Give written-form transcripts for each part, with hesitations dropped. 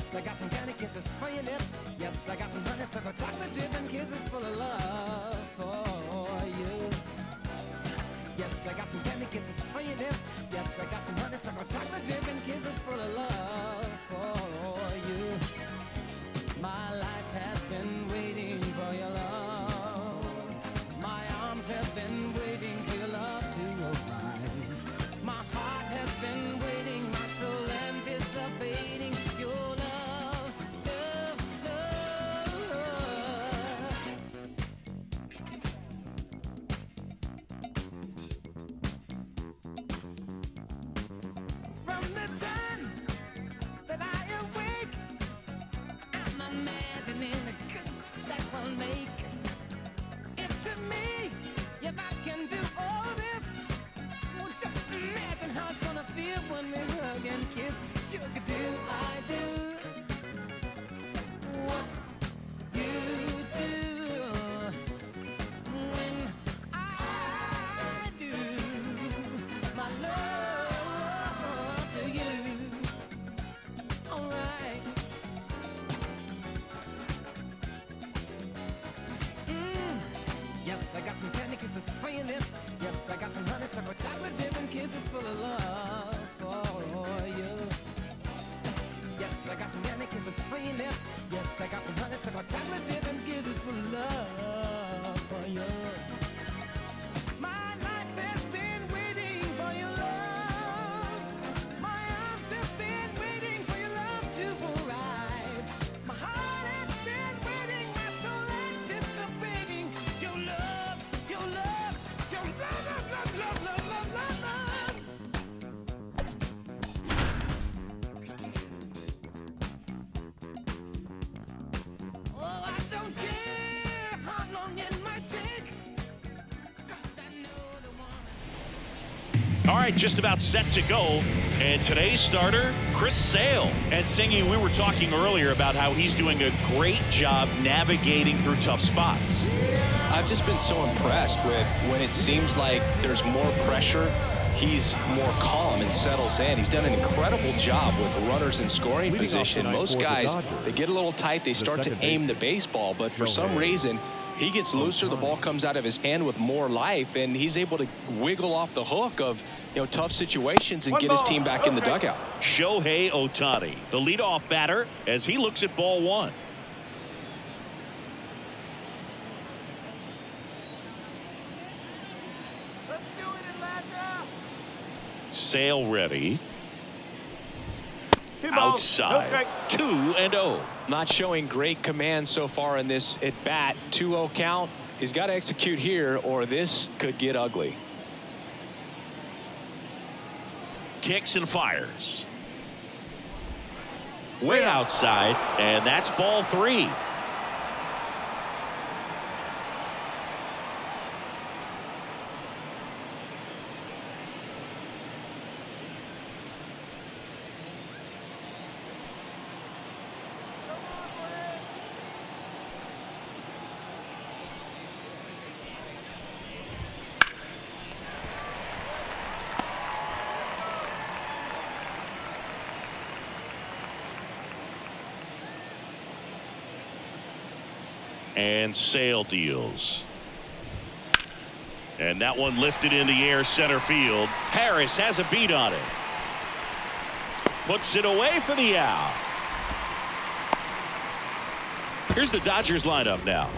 Yes, I got some candy kisses for your lips. Yes, I got some honeysuckle chocolate dripping kisses full of love for you. Yes, I got some candy kisses for your lips. Yes, I got some honeysuckle chocolate dripping kisses full of love for you. My life has been waiting for your love. My arms have been waiting for your love to arrive. My heart has been waiting, my soul anticipating your love, love, love. From the time that I awake, I'm imagining the good that will make. If to me, if I can do all this, well, just imagine how it's gonna feel when we hug and kiss. Sugar, do I do what you do when I do my love to you? All right. Yes, I got some candy kisses for your lips. Yes, I got some honeysuckle chocolate dripping kisses full of love for you. Yes, I got some candy kisses for your lips. Yes, I got some honeysuckle chocolate dripping kisses full of love for you. My life has been waiting for your love. My arms have been waiting for your love to arrive. My heart has been waiting, my soul anticipating your love, your love, your love, love, love, love, love, love, love. Oh, I don't care how long it might take, 'cause I know the woman. All right, just about set to go. And today's starter, Chris Sale. And Singy, we were talking earlier about how he's doing a great job navigating through tough spots. I've just been so impressed with when it seems like there's more pressure, he's more calm and settles in. He's done an incredible job with runners in scoring position. Most guys, they get a little tight, they start to aim the baseball, but for some reason, he gets looser, the ball comes out of his hand with more life, and he's able to wiggle off the hook of, tough situations and get his team back in the dugout. Shohei Ohtani, the leadoff batter, as he looks at ball one. Let's do it, Atlanta. Sale ready. Outside. 2-0. Not showing great command so far in this at bat. 2-0 count. He's got to execute here or this could get ugly. Kicks and fires. Way outside, and that's ball 3. And Sale deals. And that one lifted in the air center field. Harris has a beat on it. Puts it away for the out. Here's the Dodgers lineup now.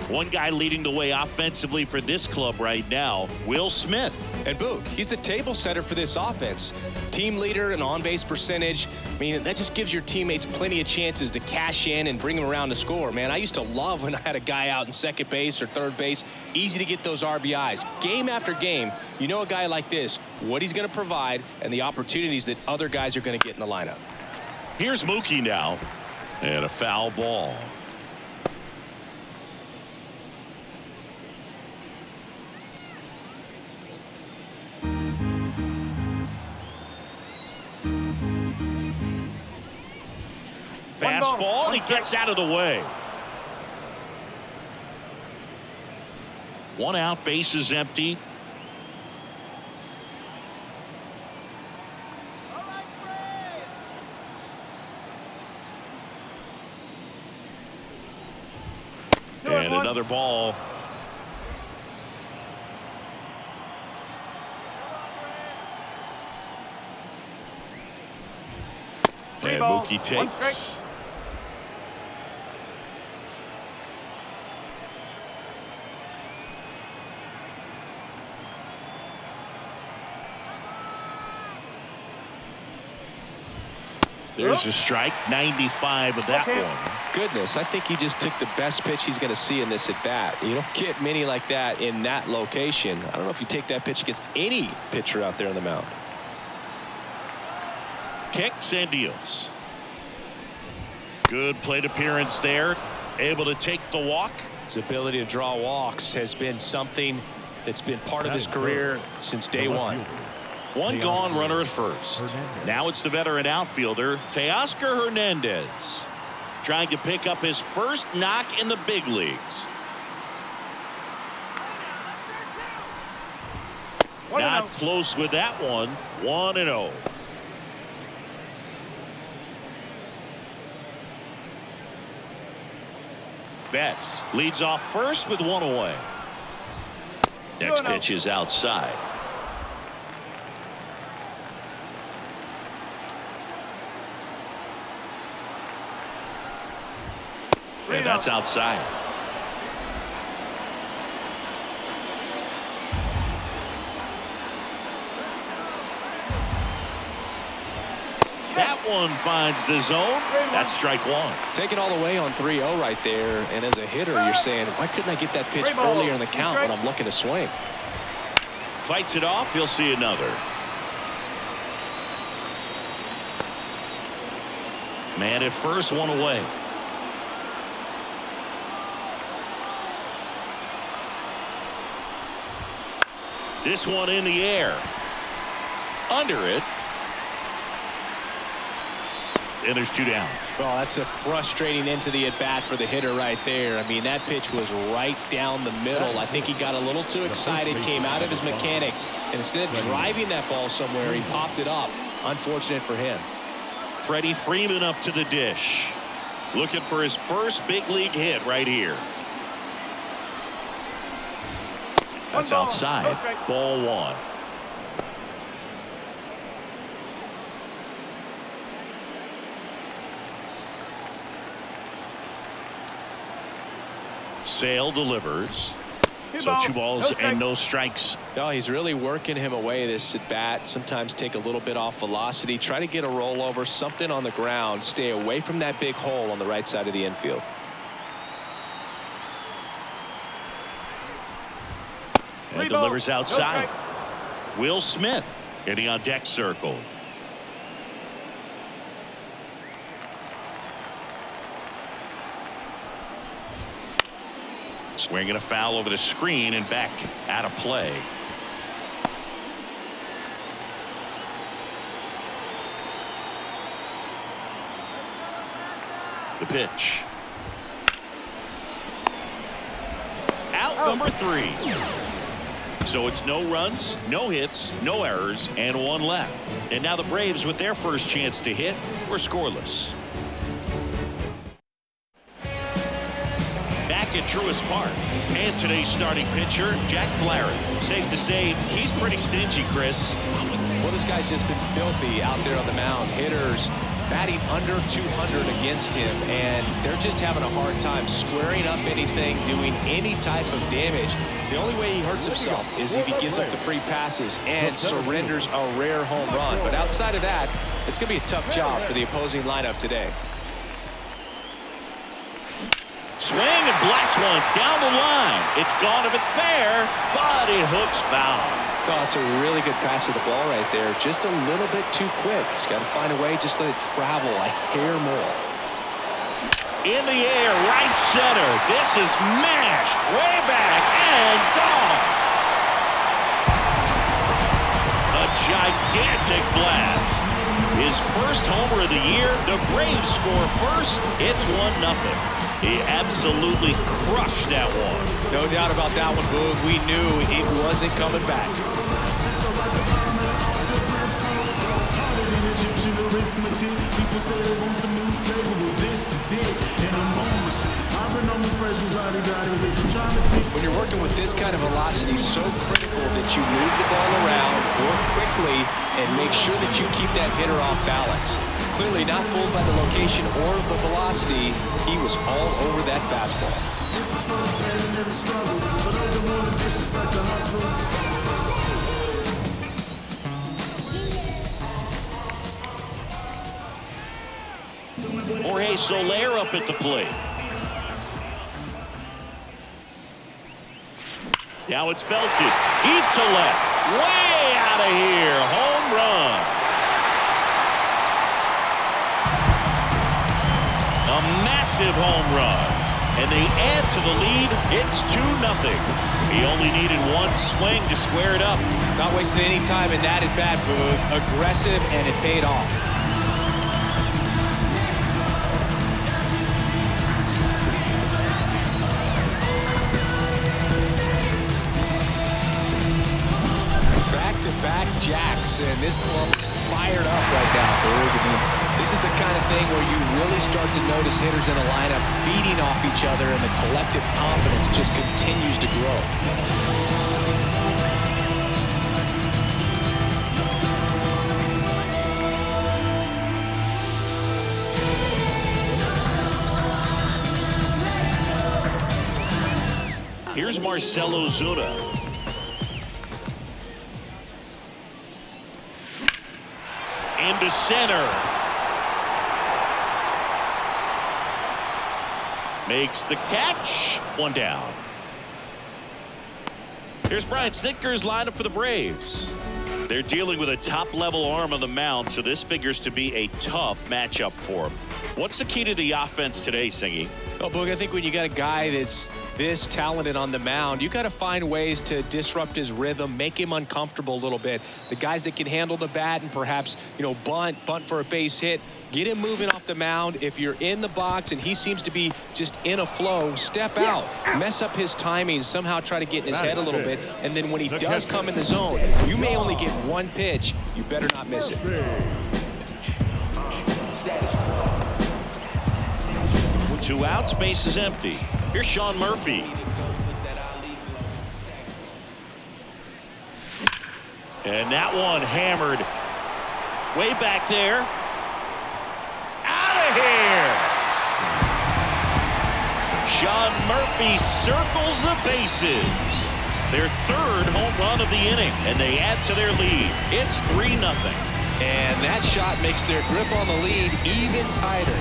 One guy leading the way offensively for this club right now, Will Smith. And Boog, he's the table setter for this offense. Team leader and on-base percentage. I mean, that just gives your teammates plenty of chances to cash in and bring them around to score. Man, I used to love when I had a guy out in second base or third base. Easy to get those RBIs. Game after game, you know a guy like this, what he's going to provide and the opportunities that other guys are going to get in the lineup. Here's Mookie now. And a foul ball. Fastball, and he gets out of the way. 1 out, bases empty. And another ball. And Mookie takes. There's a strike. 95 of that one. Goodness, I think he just took the best pitch he's going to see in this at bat. You don't get many like that in that location. I don't know if you take that pitch against any pitcher out there on the mound. Kicks and deals. Good plate appearance there. Able to take the walk. His ability to draw walks has been something that's been part of his career since day one. One gone, runner at first. Now it's the veteran outfielder, Teoscar Hernandez, trying to pick up his first knock in the big leagues. Not close with that one. 1-0. Betts leads off first with one away. Next pitch is outside. And that's outside. That one finds the zone. That's strike one. Take it all the way on 3-0 right there. And as a hitter, you're saying, why couldn't I get that pitch earlier in the count when I'm looking to swing? Fights it off. He'll see another. Man at first, one away. This one in the air. Under it. And there's two down. Well, that's a frustrating end to the at-bat for the hitter right there. I mean, that pitch was right down the middle. I think he got a little too excited, came out of his mechanics, and instead of driving that ball somewhere, he popped it up. Unfortunate for him. Freddie Freeman up to the dish. Looking for his first big league hit right here. That's outside. Ball one. Sale delivers. So 2 balls and no strikes. No, he's really working him away this at bat. Sometimes take a little bit off velocity. Try to get a rollover, something on the ground. Stay away from that big hole on the right side of the infield. And delivers outside. Will Smith getting on deck circle. Swinging a foul over the screen and back out of play. The pitch. Out number 3. So it's no runs, no hits, no errors, and 1 left. And now the Braves, with their first chance to hit, were scoreless. Back at Truist Park. And today's starting pitcher, Jack Flaherty. Safe to say, he's pretty stingy, Chris. Well, this guy's just been filthy out there on the mound. Hitters batting under 200 against him, and they're just having a hard time squaring up anything, doing any type of damage. The only way he hurts himself is if he gives up the free passes and surrenders a rare home run. But outside of that, it's going to be a tough job for the opposing lineup today. Swing and blast one down the line. It's gone if it's fair, but it hooks foul. Oh, it's a really good pass of the ball right there. Just a little bit too quick. He's got to find a way, just let it travel a hair more. In the air, right center. This is mashed way back and gone. A gigantic blast. His first homer of the year. The Braves score first. It's 1-0. He absolutely crushed that one. No doubt about that one, Boog. We knew it wasn't coming back. People say they want some new flavor, well this is it. And I'm on this. I've been on the freshest body, you're working with this kind of velocity, so critical that you move the ball around, work quickly, and make sure that you keep that hitter off balance. Clearly not fooled by the location or the velocity. He was all over that fastball. This is for the pain and the struggle, for those who want to disrespect the hustle. Jorge Soler up at the plate. Now it's belted deep to left, way out of here, home run. A massive home run, and they add to the lead. It's 2-0. He only needed one swing to square it up. Not wasting any time in that at-bat, Boog. Aggressive, and it paid off. Back-to-back jacks, and this club is fired up right now, Boog. I mean, this is the kind of thing where you really start to notice hitters in a lineup feeding off each other, and the collective confidence just continues to grow. Here's Marcell Ozuna. Into center. Makes the catch. One down. Here's Brian Snitker's lineup for the Braves. They're dealing with a top-level arm on the mound, so this figures to be a tough matchup for him. What's the key to the offense today, Singy? Well, Boog, I think when you got a guy that's this talented on the mound, you got to find ways to disrupt his rhythm, make him uncomfortable a little bit. The guys that can handle the bat and perhaps, bunt for a base hit, get him moving off the mound. If you're in the box and he seems to be just in a flow, step out, mess up his timing, somehow try to get in his head a little bit, and then when he does come in the zone, you may only get one pitch. You better not miss it. With 2 outs, base is empty. Here's Sean Murphy. And that one hammered way back there. Out of here. Sean Murphy circles the bases. Their 3rd home run of the inning, and they add to their lead. It's 3-0. And that shot makes their grip on the lead even tighter.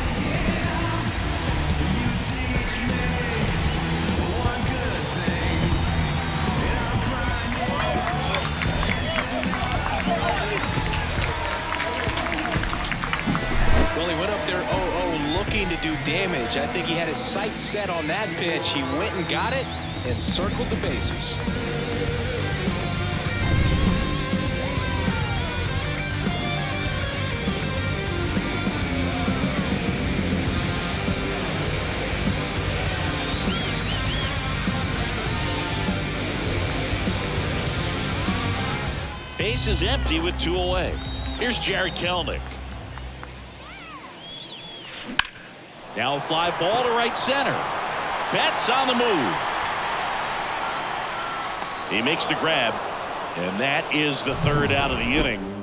Well, he went up there 0-0 looking to do damage. I think he had his sights set on that pitch. He went and got it and circled the bases. Base is empty with 2 away. Here's Jared Kelenic. Now a fly ball to right center. Betts on the move. He makes the grab, and that is the 3rd out of the inning.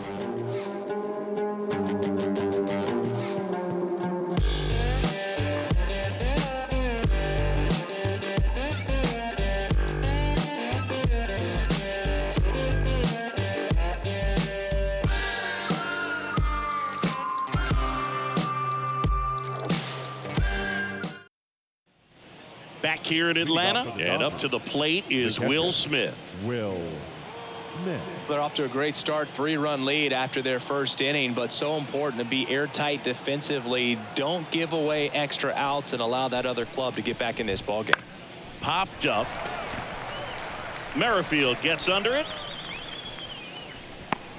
Back here in Atlanta, and up to the plate is Will Smith. Will Smith. They're off to a great start, 3-run lead after their first inning, but so important to be airtight defensively. Don't give away extra outs and allow that other club to get back in this ballgame. Popped up. Merrifield gets under it.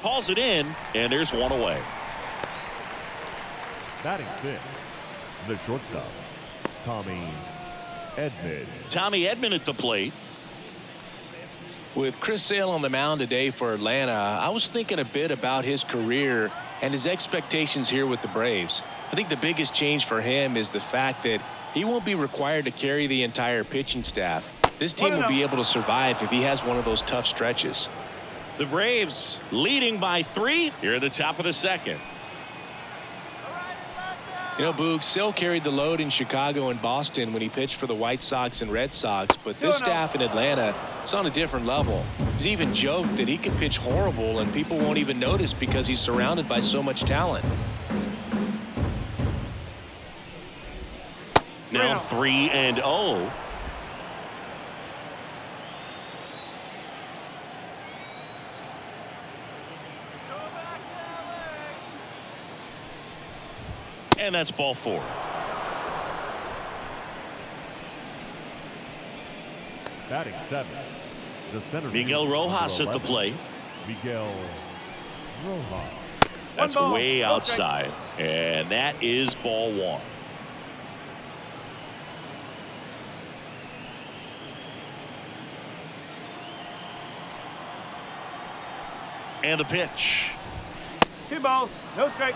Hauls it in, and there's 1 away. Batting 6th, the shortstop, Tommy Edman. Tommy Edman at the plate. With Chris Sale on the mound today for Atlanta, I was thinking a bit about his career and his expectations here with the Braves. I think the biggest change for him is the fact that he won't be required to carry the entire pitching staff. This team will be able to survive if he has one of those tough stretches. The Braves leading by 3 here at the top of the second. You know, Boog, Sill carried the load in Chicago and Boston when he pitched for the White Sox and Red Sox, but this staff in Atlanta is on a different level. He's even joked that he can pitch horrible and people won't even notice because he's surrounded by so much talent. Now 3-0. And that's ball 4. Batting 7. The center Miguel fielder, Rojas number at the 11, plate. Miguel Rojas. That's way outside. And that is ball 1. And the pitch. 2 balls, no strike.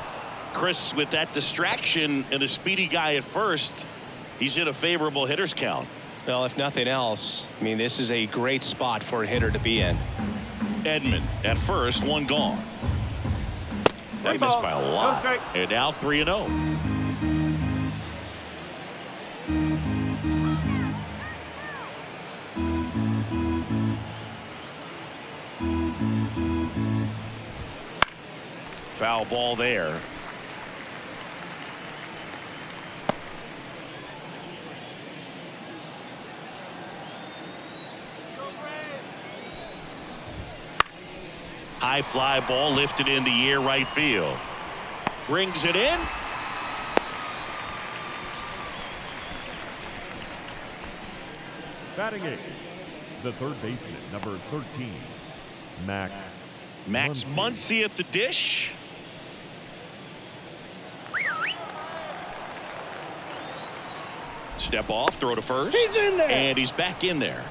Chris, with that distraction and the speedy guy at first, he's in a favorable hitter's count. Well, if nothing else, I mean, this is a great spot for a hitter to be in. Edman at first, 1 gone. That missed by a lot. And now 3-0. Foul ball there. High fly ball lifted in the air right field. Brings it in. Batting 8. The third baseman, number 13, Max Muncy at the dish. Step off, throw to first. He's in there. And he's back in there.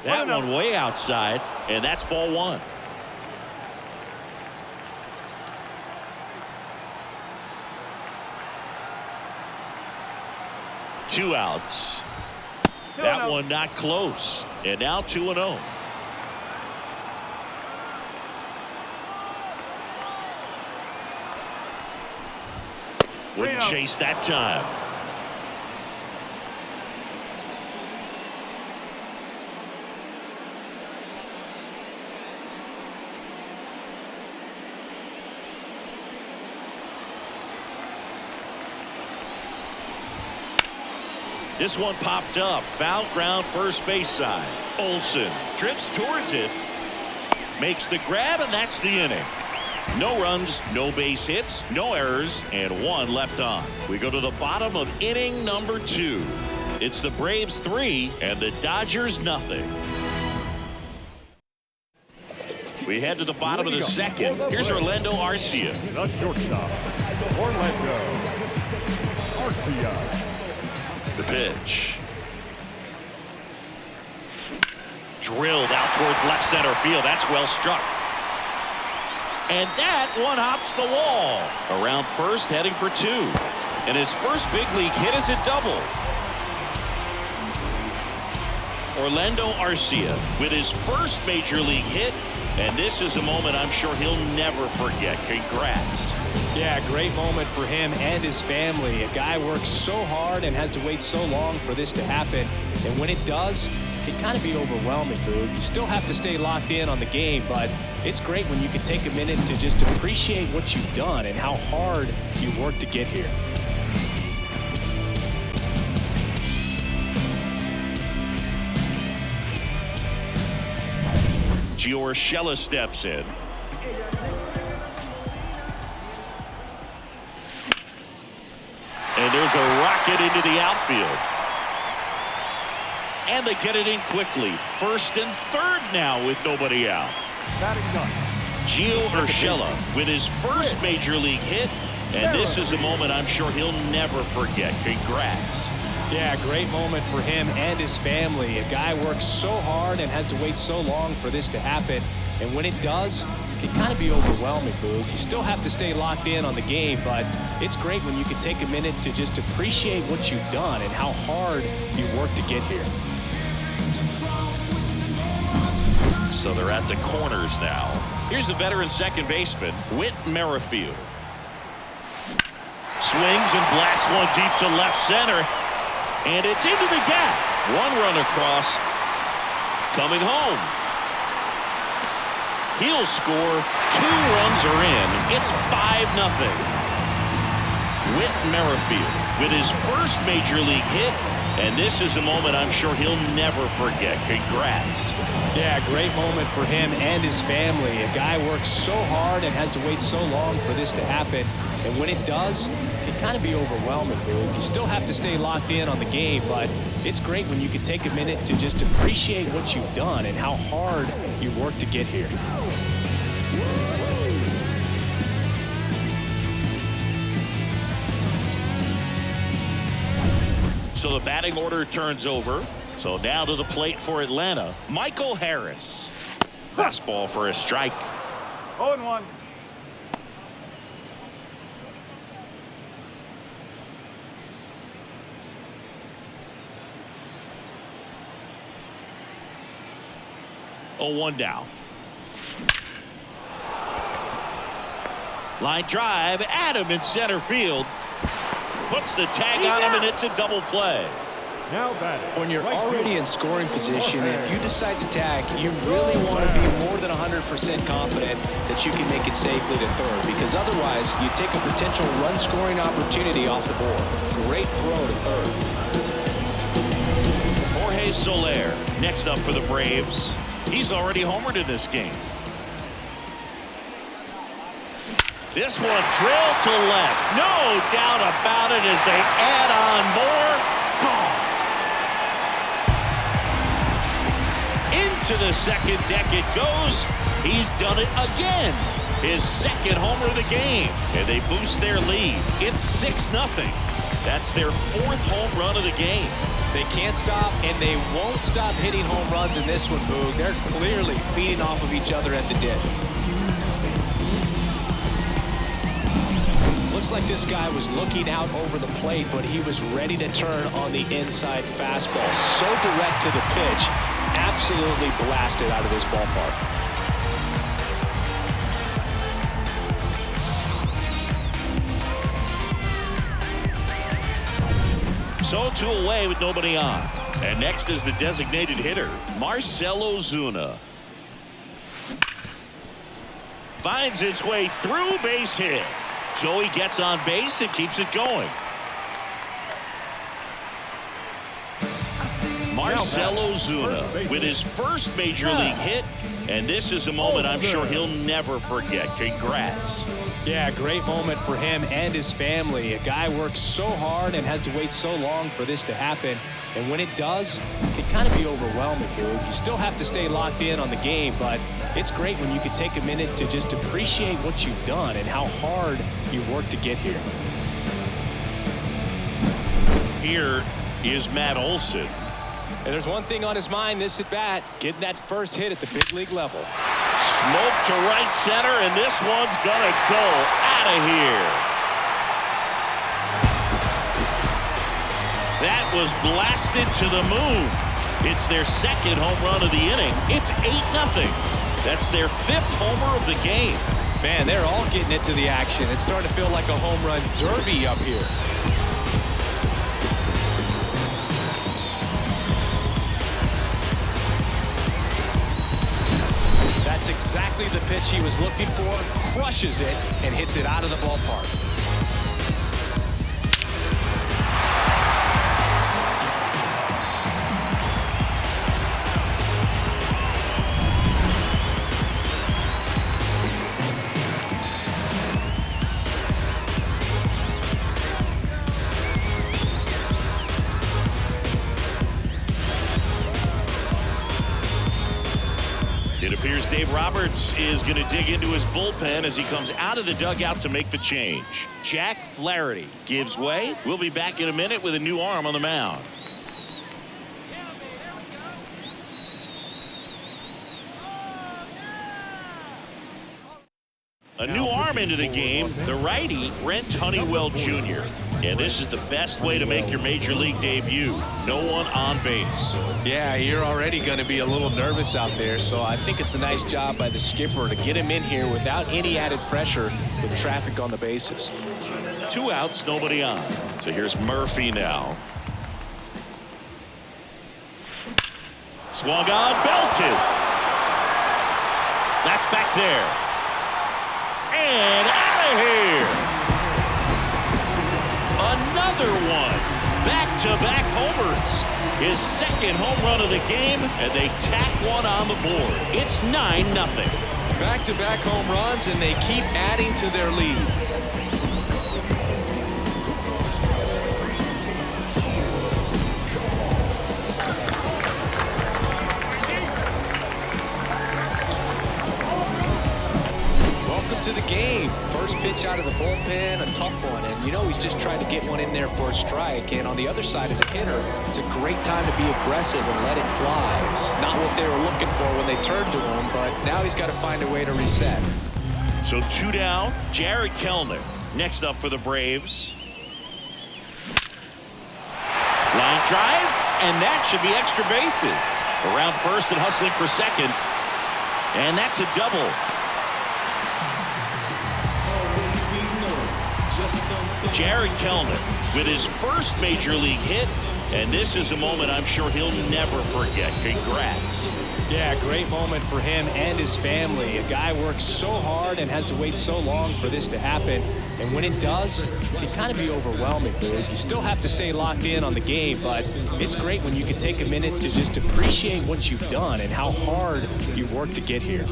That one way outside, and that's ball 1. Two outs. That one not close. And now 2-0. Wouldn't chase that time. This one popped up. Foul ground first base side. Olsen drifts towards it. Makes the grab, and that's the inning. No runs, no base hits, no errors, and 1 left on. We go to the bottom of inning number 2. It's the Braves 3 and the Dodgers nothing. We head to the bottom of the second. Here's Orlando Arcia. The shortstop, Orlando Arcia. The pitch. Drilled out towards left center field. That's well struck. And that one hops the wall. Around first, heading for 2. And his first big league hit is a double. Orlando Arcia with his first major league hit. And this is a moment I'm sure he'll never forget. Congrats. Yeah, great moment for him and his family. A guy works so hard and has to wait so long for this to happen. And when it does, it can kind of be overwhelming, Boog. You still have to stay locked in on the game, but it's great when you can take a minute to just appreciate what you've done and how hard you've worked to get here. Gio Urshela steps in. And there's a rocket into the outfield. And they get it in quickly. First and third now with nobody out. Gio Urshela with his first major league hit. And this is a moment I'm sure he'll never forget. Congrats. Yeah, great moment for him and his family. A guy works so hard and has to wait so long for this to happen. And when it does, can kind of be overwhelming, Boog. You still have to stay locked in on the game, but it's great when you can take a minute to just appreciate what you've done and how hard you've worked to get here. So they're at the corners now. Here's the veteran second baseman, Whit Merrifield. Swings and blasts one deep to left center. And it's into the gap. One run across. Coming home. He'll score. 2 runs are in. It's 5-0. Whit Merrifield with his first major league hit. And this is a moment I'm sure he'll never forget. Congrats. Yeah, great moment for him and his family. A guy works so hard and has to wait so long for this to happen. And when it does, it can kind of be overwhelming, Boog. You still have to stay locked in on the game, but it's great when you can take a minute to just appreciate what you've done and how hard you've worked to get here. So the batting order turns over. So now to the plate for Atlanta, Michael Harris. Fastball for a strike. 0-1. One down. Line drive, Adam in center field. Puts the tag on him, and it's a double play. Now batting. When you're Right already field. in scoring position, if you decide to tag, you really want to be more than 100% confident that you can make it safely to third, because otherwise you take a potential run-scoring opportunity off the board. Great throw to third. Jorge Soler next up for the Braves. He's already homered in this game. This one drilled to left. No doubt about it as they add on more. Gone. Into the second deck it goes. He's done it again. His second homer of the game. And they boost their lead. It's 6-0. That's their 4th home run of the game. They can't stop, and they won't stop hitting home runs in this one, Boog. They're clearly feeding off of each other at the ditch. Looks like this guy was looking out over the plate, but he was ready to turn on the inside fastball. So direct to the pitch, absolutely blasted out of this ballpark. So 2 away with nobody on. And next is the designated hitter, Marcell Ozuna. Finds its way through, base hit. Joey gets on base and keeps it going. Marcell Ozuna with his first major league hit. And this is a moment I'm sure he'll never forget. Congrats. Yeah, great moment for him and his family. A guy works so hard and has to wait so long for this to happen. And when it does, it can kind of be overwhelming, dude. You still have to stay locked in on the game, but it's great when you can take a minute to just appreciate what you've done and how hard you've worked to get here. Here is Matt Olson. And there's one thing on his mind this at bat, getting that first hit at the big league level. Smoke to right center, and this one's gonna go out of here. That was blasted to the moon. It's their second home run of the inning. It's 8-0. That's their 5th homer of the game. Man, they're all getting into the action. It's starting to feel like a home run derby up here. That's exactly the pitch he was looking for. Crushes it and hits it out of the ballpark. It appears Dave Roberts is going to dig into his bullpen as he comes out of the dugout to make the change. Jack Flaherty gives way. We'll be back in a minute with a new arm on the mound. A new arm into the game, the righty, Brent Honeywell Jr. And this is the best way to make your major league debut. No one on base. Yeah, you're already going to be a little nervous out there, so I think it's a nice job by the skipper to get him in here without any added pressure with traffic on the bases. 2 outs, nobody on. So here's Murphy now. Swung on, belted. That's back there. And out of here. Another one. Back-to-back homers. His second home run of the game, and they tack one on the board. It's 9-0. Back-to-back home runs, and they keep adding to their lead. To the game. First pitch out of the bullpen, a tough one, and you know he's just trying to get one in there for a strike. And on the other side, as a hitter, it's a great time to be aggressive and let it fly. It's not what they were looking for when they turned to him, but now he's got to find a way to reset. So 2 down, Jared Kellner next up for the Braves. Line drive, and that should be extra bases. Around first and hustling for second, and that's a double. Jared Kellner with his first major league hit, and this is a moment I'm sure he'll never forget. Congrats. Yeah, great moment for him and his family. A guy works so hard and has to wait so long for this to happen, and when it does, it can kind of be overwhelming. You still have to stay locked in on the game, but it's great when you can take a minute to just appreciate what you've done and how hard you've worked to get here.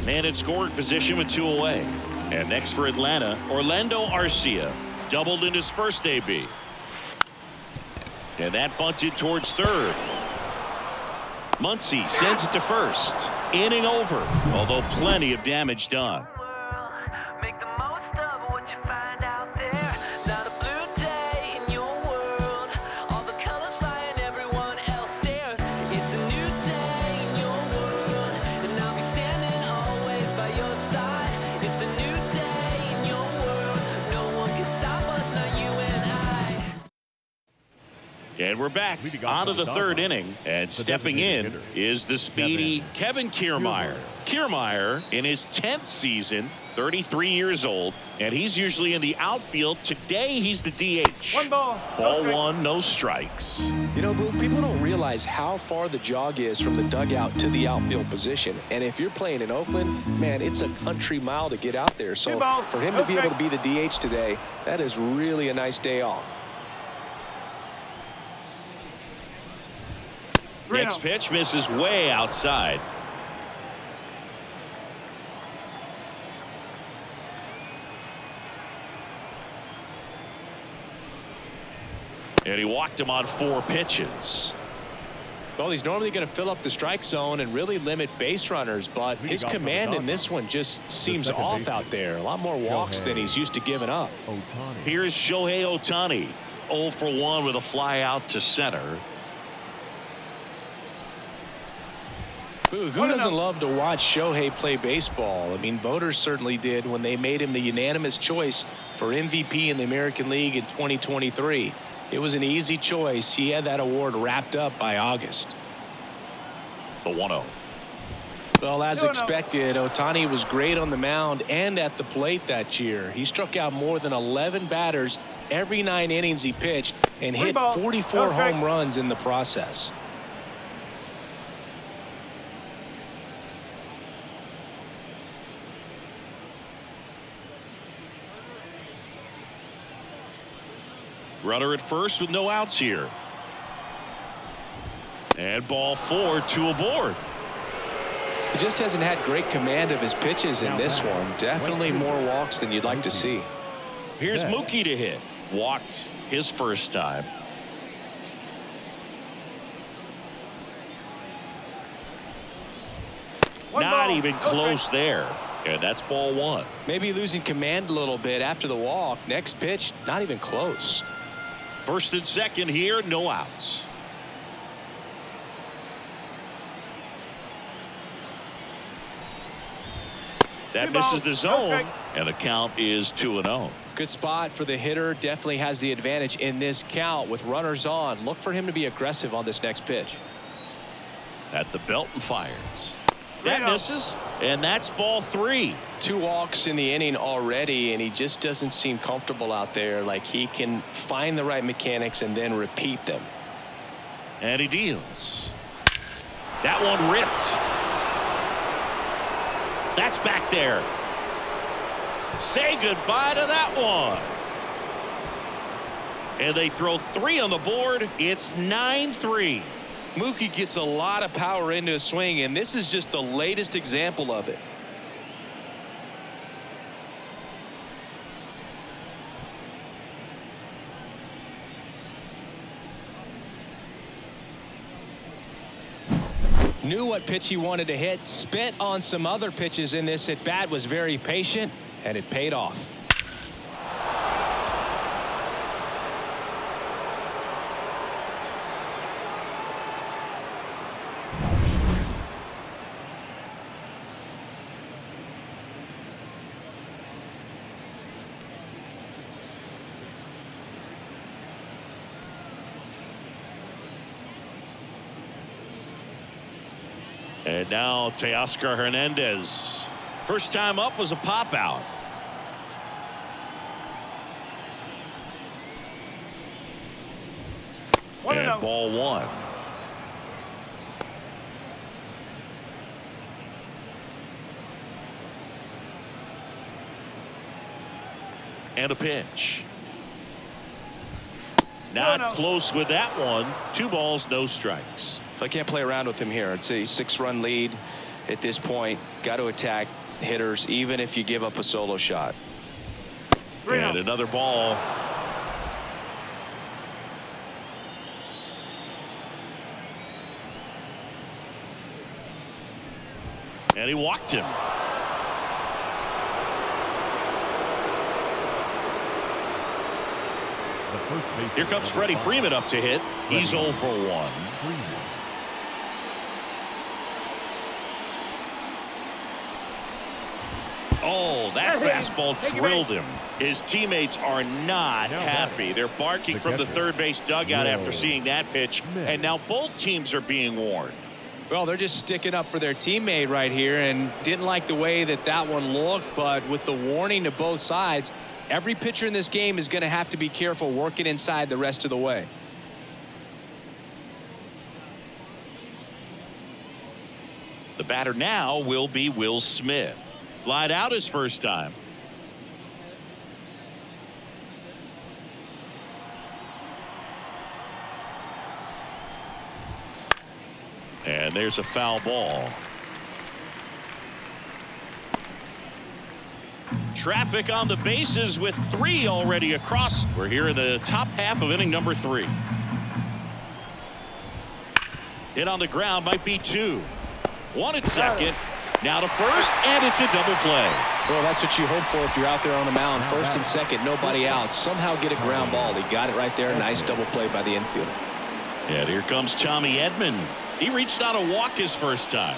Man in scoring position with 2 away. And next for Atlanta, Orlando Arcia. Doubled in his first AB. And that bunted towards third. Muncy sends it to first. Inning over, although plenty of damage done. Make the most of what you find out there. Not a blue day in your world. All the colors flying, everyone else stares. It's a new day in your world, and I'll be standing always by your side. It's a new day in your world. No one can stop us, not you and I. And we're back onto the third inning, and stepping in is the speedy Kevin Kiermaier. Kiermaier in his 10th season, 33 years old, and he's usually in the outfield. Today he's the DH. 1 ball. Ball 1, no strikes. You know, Boo, people don't realize how far the jog is from the dugout to the outfield position. And if you're playing in Oakland, man, it's a country mile to get out there. So for him to be able to be the DH today, that is really a nice day off. Next pitch misses way outside. And he walked him on 4 pitches. Well, he's normally going to fill up the strike zone and really limit base runners, but his command in this one just seems off out there. A lot more walks than he's used to giving up. Here's Shohei Ohtani, 0 for 1 with a fly out to center. Boo, who doesn't love to watch Shohei play baseball? I mean, voters certainly did when they made him the unanimous choice for MVP in the American League in 2023. It was an easy choice. He had that award wrapped up by August. The 1-0. Well, as expected, Ohtani was great on the mound and at the plate that year. He struck out more than 11 batters every 9 innings he pitched and hit 44 home runs in the process. Runner at first with no outs here. And ball 4, 2 aboard. He just hasn't had great command of his pitches in this one. Definitely more walks than you'd like to see. Here's Mookie to hit. Walked his first time. Not even close there. And that's ball 1. Maybe losing command a little bit after the walk. Next pitch, not even close. First and second here, no outs. That misses the zone, and the count is 2-0. Good spot for the hitter. Definitely has the advantage in this count with runners on. Look for him to be aggressive on this next pitch. At the belt and fires. That misses, and that's ball 3. 2 walks in the inning already, and he just doesn't seem comfortable out there. Like he can find the right mechanics and then repeat them. And he deals. That one ripped. That's back there. Say goodbye to that one. And they throw 3 on the board. It's 9-3. Mookie gets a lot of power into his swing, and this is just the latest example of it. Knew what pitch he wanted to hit, spit on some other pitches in this at bat, was very patient, and it paid off. And now Teoscar Hernandez. First time up was a pop out. And ball 1. And a pitch. Not close with that one. 2 balls, no strikes. I can't play around with him here. It's a 6-run lead at this point. Got to attack hitters even if you give up a solo shot. And another ball. And he walked him. Here comes Freddie Freeman up to hit. He's 0 for 1. Oh, that fastball drilled him. His teammates are not happy. They're barking from the third base dugout after seeing that pitch. And now both teams are being warned. Well, they're just sticking up for their teammate right here and didn't like the way that one looked. But with the warning to both sides, every pitcher in this game is going to have to be careful working inside the rest of the way. The batter now will be Will Smith. Flied out his first time. And there's a foul ball. Traffic on the bases with 3 already across. We're here in the top half of inning number 3. Hit on the ground, might be 2. 1 at second. Now to first, and it's a double play. Well, that's what you hope for if you're out there on the mound. First and second, nobody out. Somehow get a ground ball. He got it right there. Nice double play by the infielder. And here comes Tommy Edman. He reached out a walk his first time.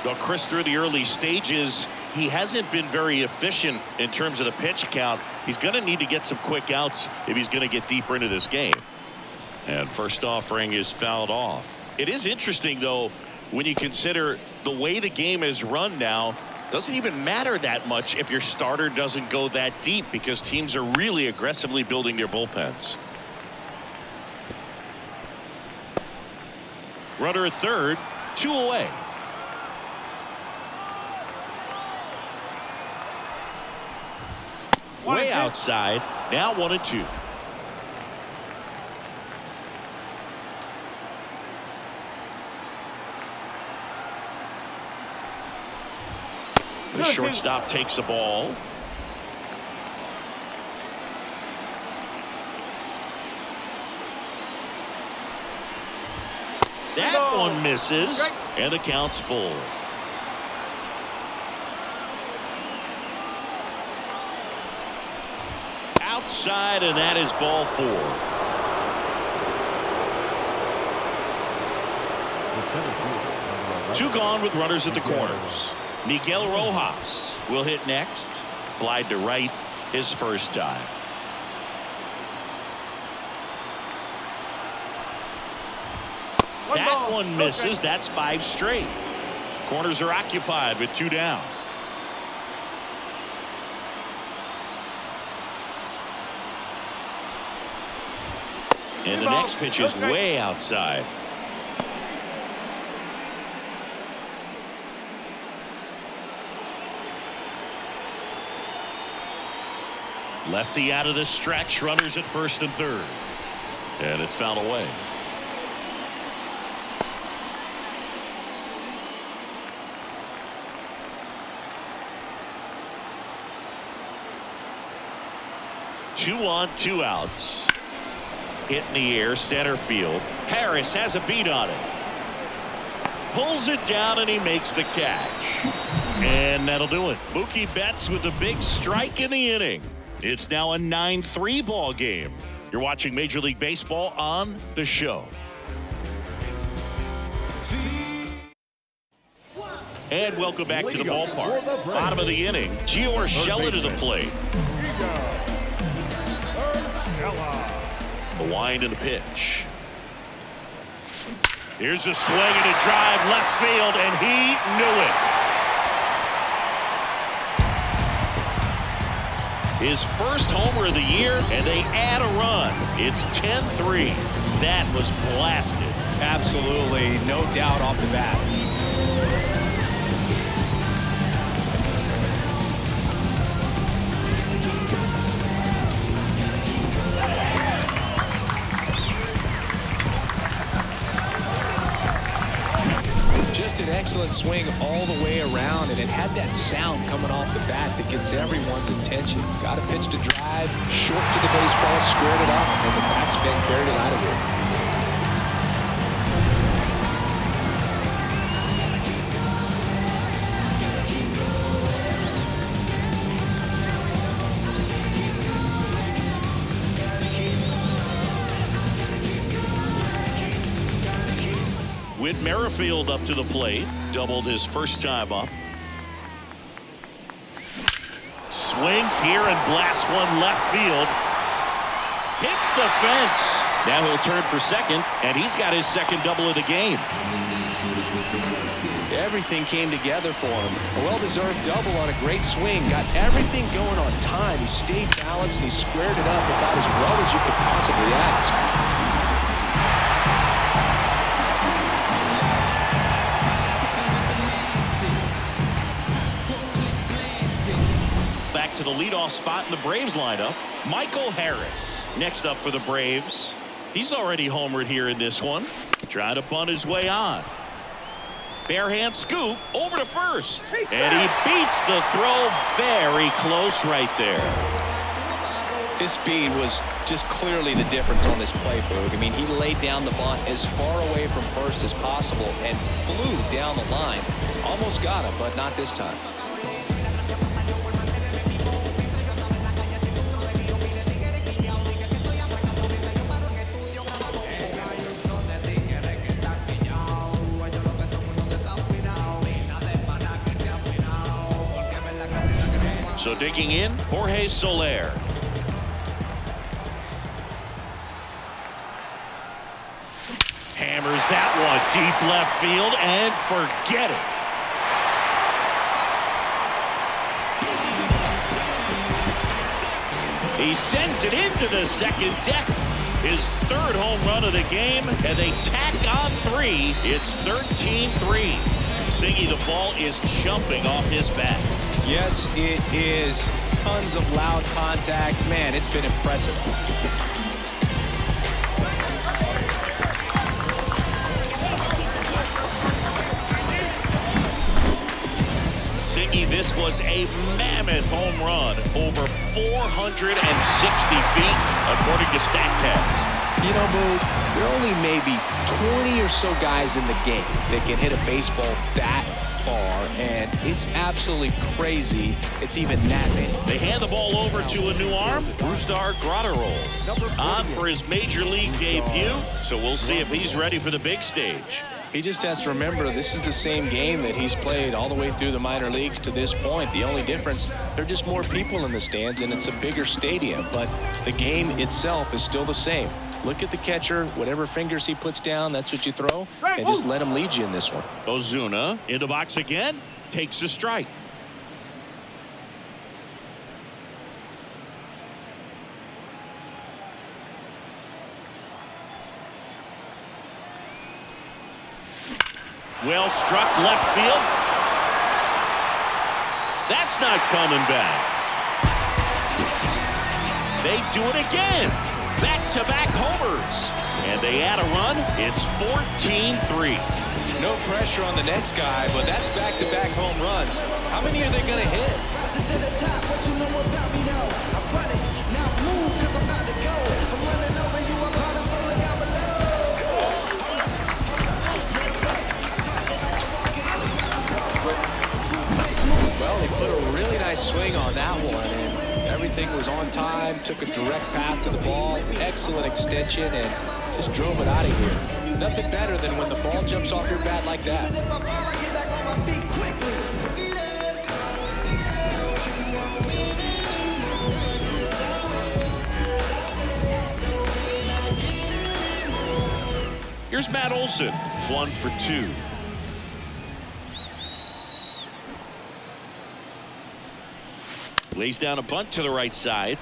Well, Chris, through the early stages, he hasn't been very efficient in terms of the pitch count. He's going to need to get some quick outs if he's going to get deeper into this game. And first offering is fouled off. It is interesting, though, when you consider the way the game is run now. Doesn't even matter that much if your starter doesn't go that deep, because teams are really aggressively building their bullpens. Runner at third, 2 away. Way outside, now 1-2. The shortstop takes the ball. That one misses, and the count's full. Outside, and that is ball 4. 2 gone with runners at the corners. Miguel Rojas will hit next. Flied to right his first time. That one misses. That's 5 straight. Corners are occupied with 2 down. And the next pitch is way outside. Lefty out of the stretch. Runners at first and third. And it's fouled away. Two on, 2 outs. Hit in the air, center field. Harris has a beat on it. Pulls it down and he makes the catch. And that'll do it. Mookie Betts with a big strike in the inning. It's now a 9-3 ball game. You're watching Major League Baseball on The Show. And welcome back to the ballpark. Bottom of the inning. Gio Urshela to the plate. The wind and the pitch. Here's a swing and a drive left field, and he knew it. His first homer of the year, and they add a run. It's 10-3. That was blasted. Absolutely, no doubt off the bat. Just an excellent swing all the way around, and it had that sound coming off the bat that gets everyone's attention. Got a pitch to drive, short to the baseball, squared it up, and the backspin carried it out of here. Whit Merrifield up to the plate. Doubled his first time up. Swings here and blasts one left field. Hits the fence. Now he'll turn for second, and he's got his second double of the game. Everything came together for him. A well-deserved double on a great swing. Got everything going on time. He stayed balanced, and he squared it up about as well as you could possibly ask. Back to the leadoff spot in the Braves lineup. Michael Harris next up for the Braves. He's already homered here in this one. Trying to bunt his way on. Bare hand scoop over to first. And he beats the throw very close right there. His speed was just clearly the difference on this play, Boog. I mean, he laid down the bunt as far away from first as possible and flew down the line. Almost got him, but not this time. So digging in, Jorge Soler. Hammers that one deep left field and forget it. He sends it into the second deck. His third home run of the game, and they tack on 3. It's 13-3. Singy, the ball is jumping off his bat. Yes, it is. Tons of loud contact. Man, it's been impressive. Singy, this was a mammoth home run. Over 460 feet, according to StatCast. You know, Boog, there are only maybe 20 or so guys in the game that can hit a baseball that far, and it's absolutely crazy it's even that many. They hand the ball over to a new arm, Brusdar Graterol, on for his major league debut, so we'll see if he's ready for the big stage. He just has to remember this is the same game that he's played all the way through the minor leagues to this point. The only difference, there are just more people in the stands and it's a bigger stadium, but the game itself is still the same. Look at the catcher, whatever fingers he puts down, that's what you throw, and just let him lead you in this one. Ozuna in the box again, takes a strike. Well struck left field. That's not coming back. They do it again. Back-to-back homers. And they add a run. It's 14-3. No pressure on the next guy, but that's back-to-back home runs. How many are they going to hit? Rising to the top, what you know about me now? I'm running, now move, cause I'm about to go. I'm running over you, I promise, so look out below. Well, they put a really nice swing on that one, and everything was on time, took a direct path to the ball, excellent extension, and just drove it out of here. Nothing better than when the ball jumps off your bat like that. Here's Matt Olson, 1 for 2. Lays down a bunt to the right side.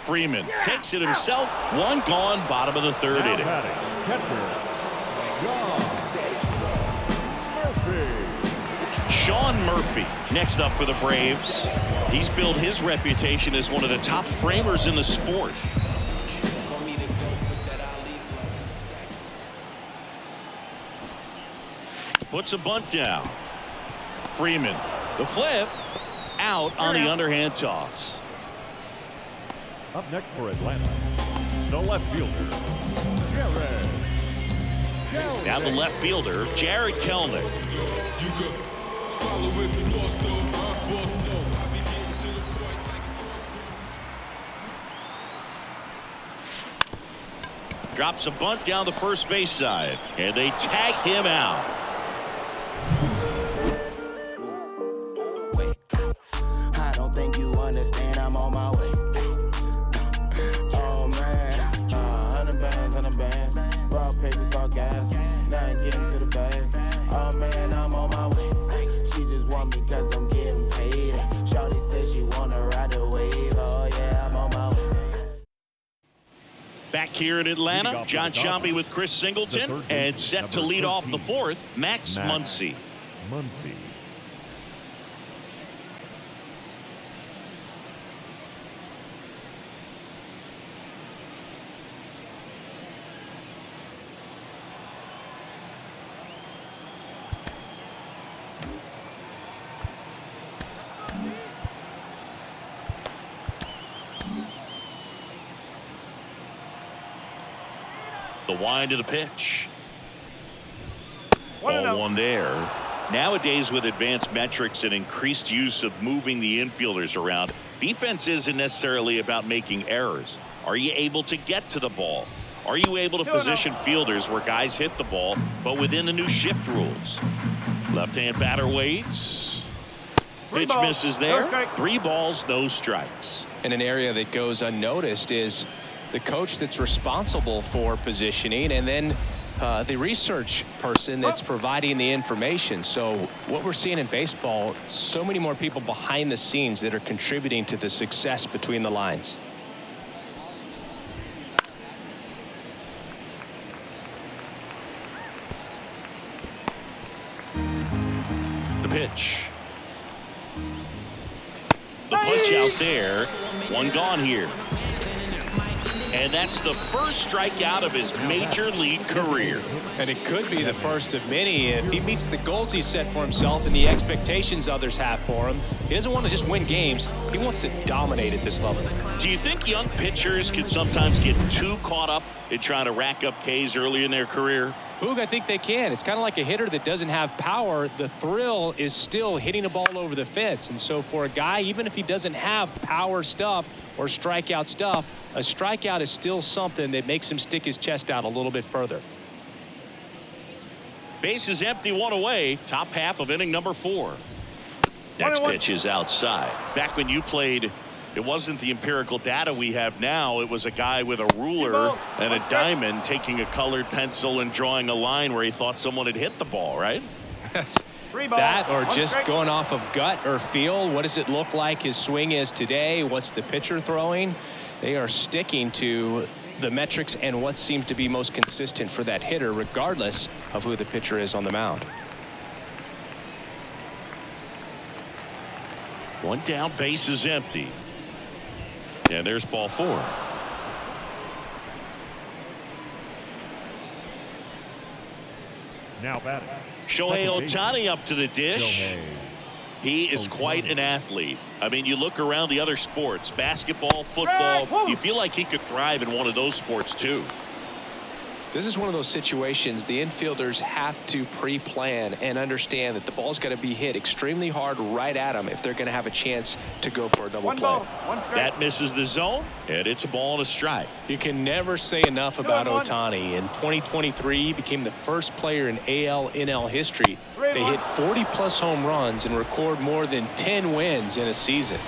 Freeman takes it himself. One gone, bottom of the third inning. Sean Murphy next up for the Braves. He's built his reputation as one of the top framers in the sport. Puts a bunt down. Freeman, the flip, out on the underhand toss. Up next for Atlanta, the left fielder, Jared. Now the left fielder, Jared Kelnick. Drops a bunt down the first base side, and they tag him out. I don't think you understand, I'm on my way. Oh man, 100 bands, raw papers, all gas, nothing getting to the bag. Oh man, I'm on my way. She just want me cause I'm getting paid. Shawty says she wanna ride the wave. Oh yeah, I'm on my way. Back here in Atlanta, John Sciambi with Chris Singleton, and set to lead off the fourth, Max Muncy. The wind of the pitch. Ball one there. Nowadays, with advanced metrics and increased use of moving the infielders around, defense isn't necessarily about making errors. Are you able to get to the ball? Are you able to position fielders where guys hit the ball, but within the new shift rules? Left-hand batter waits. Pitch misses there. 3 balls, no strikes. And an area that goes unnoticed is the coach that's responsible for positioning, and then the research person that's providing the information. So what we're seeing in baseball, so many more people behind the scenes that are contributing to the success between the lines. The pitch. The punch out there. One gone here. And that's the first strikeout of his major league career. And it could be the first of many if he meets the goals he set for himself and the expectations others have for him. He doesn't want to just win games. He wants to dominate at this level. Do you think young pitchers can sometimes get too caught up in trying to rack up Ks early in their career? Boog, I think they can. It's kind of like a hitter that doesn't have power. The thrill is still hitting a ball over the fence. And so for a guy, even if he doesn't have power stuff or strikeout stuff, a strikeout is still something that makes him stick his chest out a little bit further. Base is empty, one away. Top half of inning number 4. Next pitch is outside. Back when you played, it wasn't the empirical data we have now. It was a guy with a ruler and a diamond taking a colored pencil and drawing a line where he thought someone had hit the ball, right? That or just going off of gut or feel. What does it look like his swing is today? What's the pitcher throwing? They are sticking to the metrics and what seems to be most consistent for that hitter, regardless of who the pitcher is on the mound. One down, base is empty. And there's ball 4. Now batting. Shohei Second base. Ohtani up to the dish. Shohei. He is quite an athlete. I mean, you look around the other sports, basketball, football, you feel like he could thrive in one of those sports too. This is one of those situations the infielders have to pre-plan and understand that the ball's got to be hit extremely hard right at them if they're going to have a chance to go for a double play. That misses the zone, and it's a ball and a strike. You can never say enough about Ohtani. In 2023, he became the first player in AL/NL history to hit 40-plus home runs and record more than 10 wins in a season.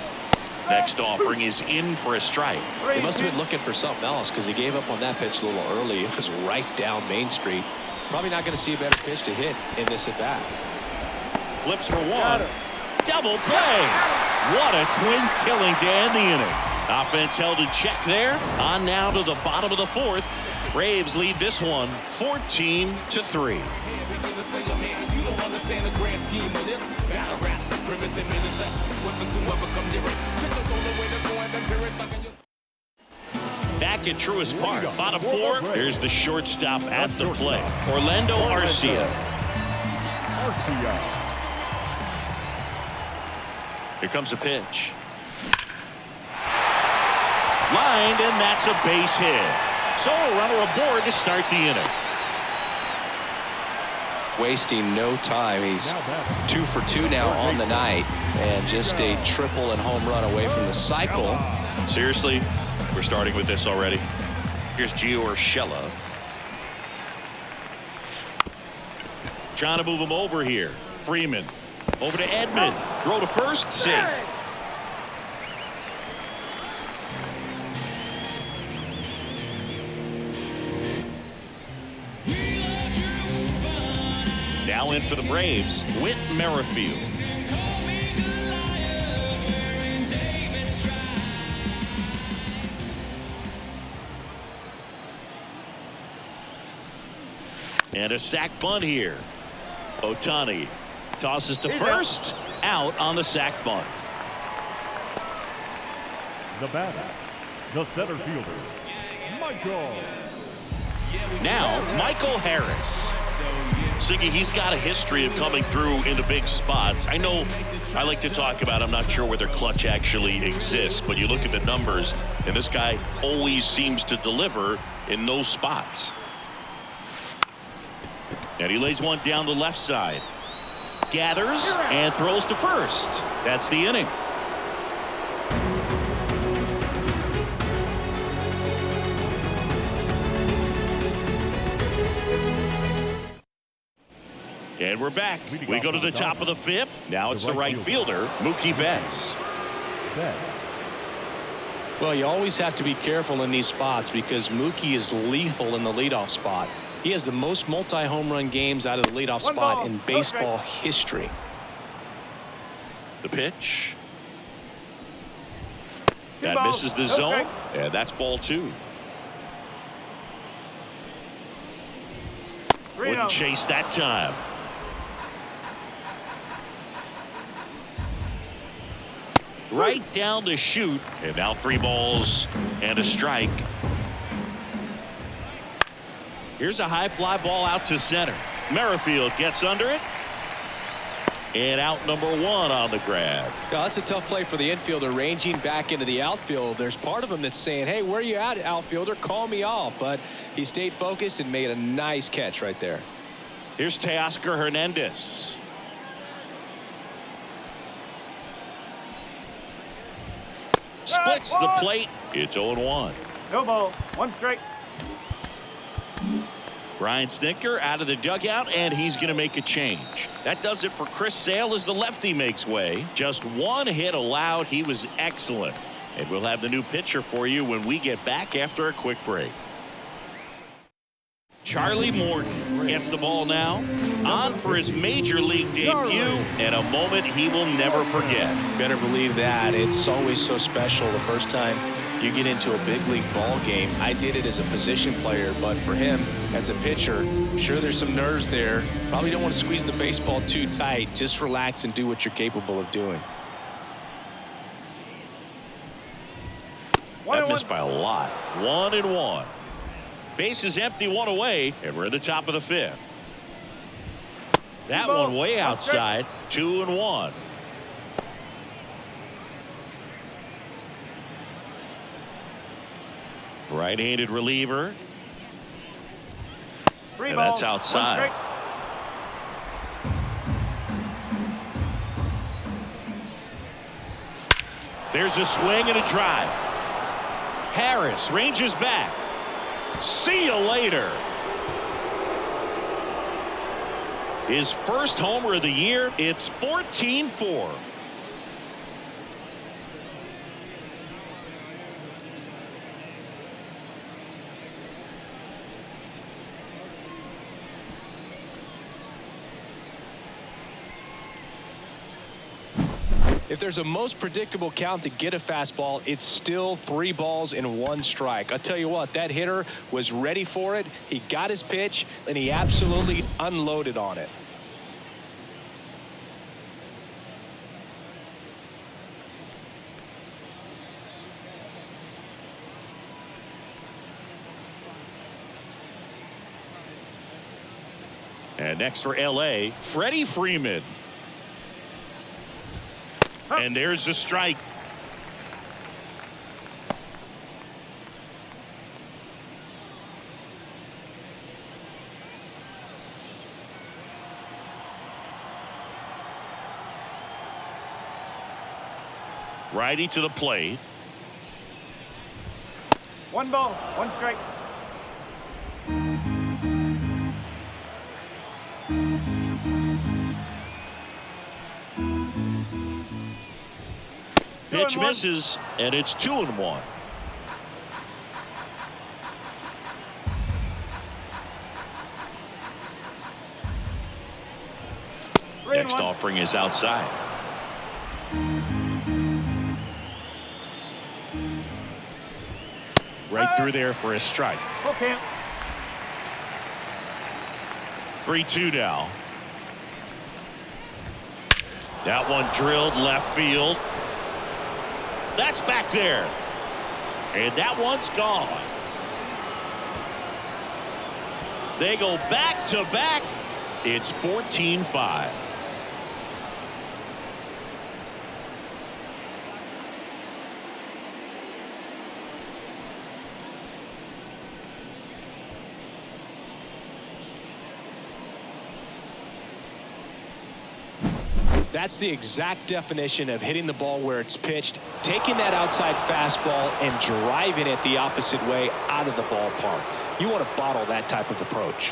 Next offering is in for a strike. He must have been looking for something else because he gave up on that pitch a little early. It was right down Main Street. Probably not going to see a better pitch to hit in this at bat. Flips for 1. Double play. What a twin killing to end the inning. Offense held in check there. On now to the bottom of the 4th. Braves lead this one 14-3. Back at Truist Park, bottom 4. Here's the shortstop at the plate, Orlando Arcia. Here comes a pitch. Lined, and that's a base hit. So a runner aboard to start the inning. Wasting no time. He's 2 for 2 now on the night, and just a triple and home run away from the cycle. Seriously, we're starting with this already. Here's Gio Urshela. Trying to move him over here. Freeman over to Edman. Throw to first, safe. Now in for the Braves, Whit Merrifield. And a sac bunt here. Ohtani tosses to first, out on the sac bunt. The batter, the center fielder, Michael. Now, Michael Harris. Siggy, he's got a history of coming through into big spots. I know I like to talk about, I'm not sure whether clutch actually exists, but you look at the numbers, and this guy always seems to deliver in those spots. And he lays one down the left side. Gathers and throws to first. That's the inning. And we're back. We go to the top of the 5th. Now it's the right fielder, Mookie Betts. Well, you always have to be careful in these spots because Mookie is lethal in the leadoff spot. He has the most multi-home run games out of the leadoff spot in baseball history. The pitch. That misses the zone. And that's ball 2. Wouldn't chase that time. Right down the chute, and now 3 balls and a strike. Here's a high fly ball out to center. Merrifield gets under it. And out number 1 on the grab. Yeah, that's a tough play for the infielder ranging back into the outfield. There's part of him that's saying, hey, where are you at, outfielder? Call me off. But he stayed focused and made a nice catch right there. Here's Teoscar Hernandez. Splits the plate. It's 0-1. No ball. 1 strike. Brian Snitker out of the dugout, and he's going to make a change. That does it for Chris Sale as the lefty makes way. Just one hit allowed. He was excellent. And we'll have the new pitcher for you when we get back after a quick break. Charlie Morton gets the ball now, on for his major league debut, and a moment he will never forget. Better believe that. It's always so special the first time you get into a big league ball game. I did it as a position player, but for him as a pitcher, I'm sure there's some nerves there. Probably don't want to squeeze the baseball too tight. Just relax and do what you're capable of doing. That missed by a lot. 1-1. Base is empty, one away, and we're at the top of the fifth. That one way outside. 2-1. Right-handed reliever. And that's outside. There's a swing and a drive. Harris ranges back. See you later. His first homer of the year. It's 14-4. If there's a most predictable count to get a fastball, it's still 3 balls and 1 strike. I'll tell you what, that hitter was ready for it. He got his pitch, and he absolutely unloaded on it. And next for L.A., Freddie Freeman. And there's the strike. Righty to the plate. 1 ball, 1 strike. Pitch misses, and it's 2-1. Next offering is outside. Right through there for a strike. 3-2 now. That one drilled left field. That's back there. And that one's gone. They go back to back. It's 14-5. That's the exact definition of hitting the ball where it's pitched, taking that outside fastball and driving it the opposite way out of the ballpark. You want to bottle that type of approach.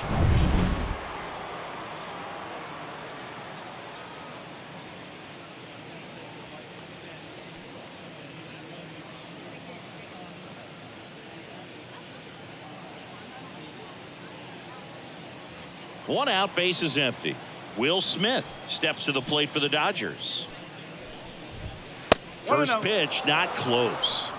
One out, base is empty. Will Smith steps to the plate for the Dodgers. First pitch, not close.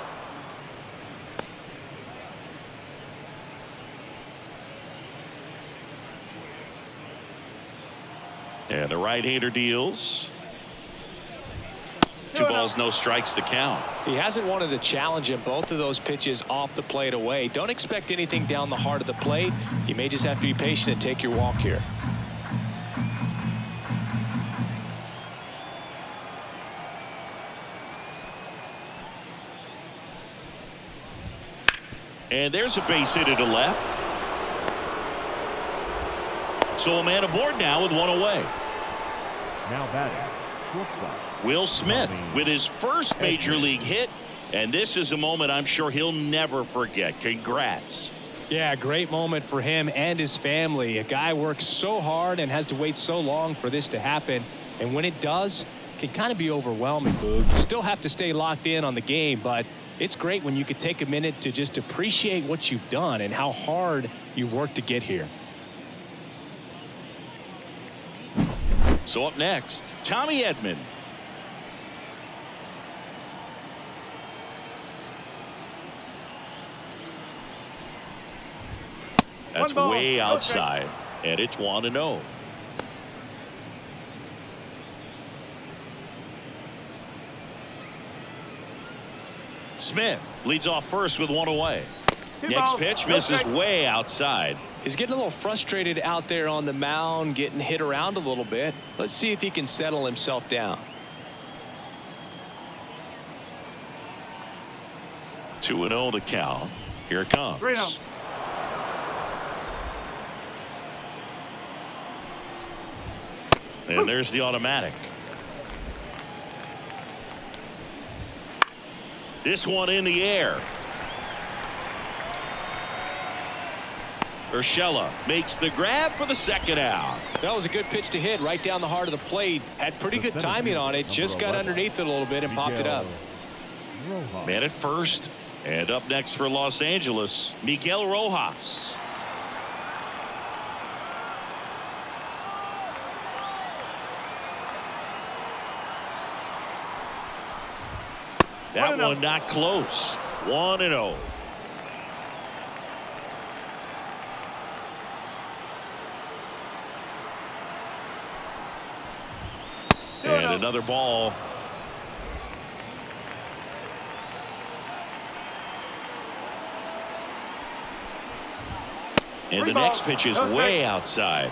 And the right-hander deals. 2 balls, no strikes to count. He hasn't wanted a challenge in both of those pitches off the plate away. Don't expect anything down the heart of the plate. You may just have to be patient and take your walk here. And there's a base hit to left. So a man aboard now with 1 away. Now batting, shortstop. Will Smith with his first major league hit. And this is a moment I'm sure he'll never forget. Congrats. Yeah, great moment for him and his family. A guy works so hard and has to wait so long for this to happen. And when it does, it can kind of be overwhelming, Boog. You still have to stay locked in on the game, but it's great when you could take a minute to just appreciate what you've done and how hard you've worked to get here. So up next, Tommy Edman. That's way outside, and it's 1-0. Smith leads off first with one away. Next pitch misses way outside. He's getting a little frustrated out there on the mound, getting hit around a little bit. Let's see if he can settle himself down. 2-0 to count. Here it comes. 3-0. And there's the automatic. This one in the air. Urshela makes the grab for the second out. That was a good pitch to hit right down the heart of the plate. Had pretty good timing on it. Just got underneath it a little bit and popped it up. Man at first. And up next for Los Angeles, Miguel Rojas. That one not close. 1-0. And another ball. And the next pitch is way outside.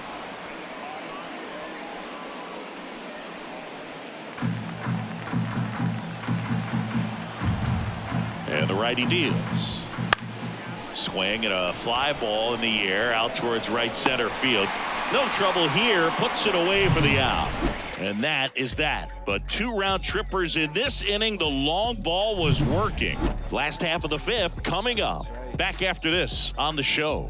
And the righty deals. Swing and a fly ball in the air out towards right center field. No trouble here. Puts it away for the out. And that is that. But 2 round trippers in this inning. The long ball was working. Last half of the 5th coming up. Back after this on the show.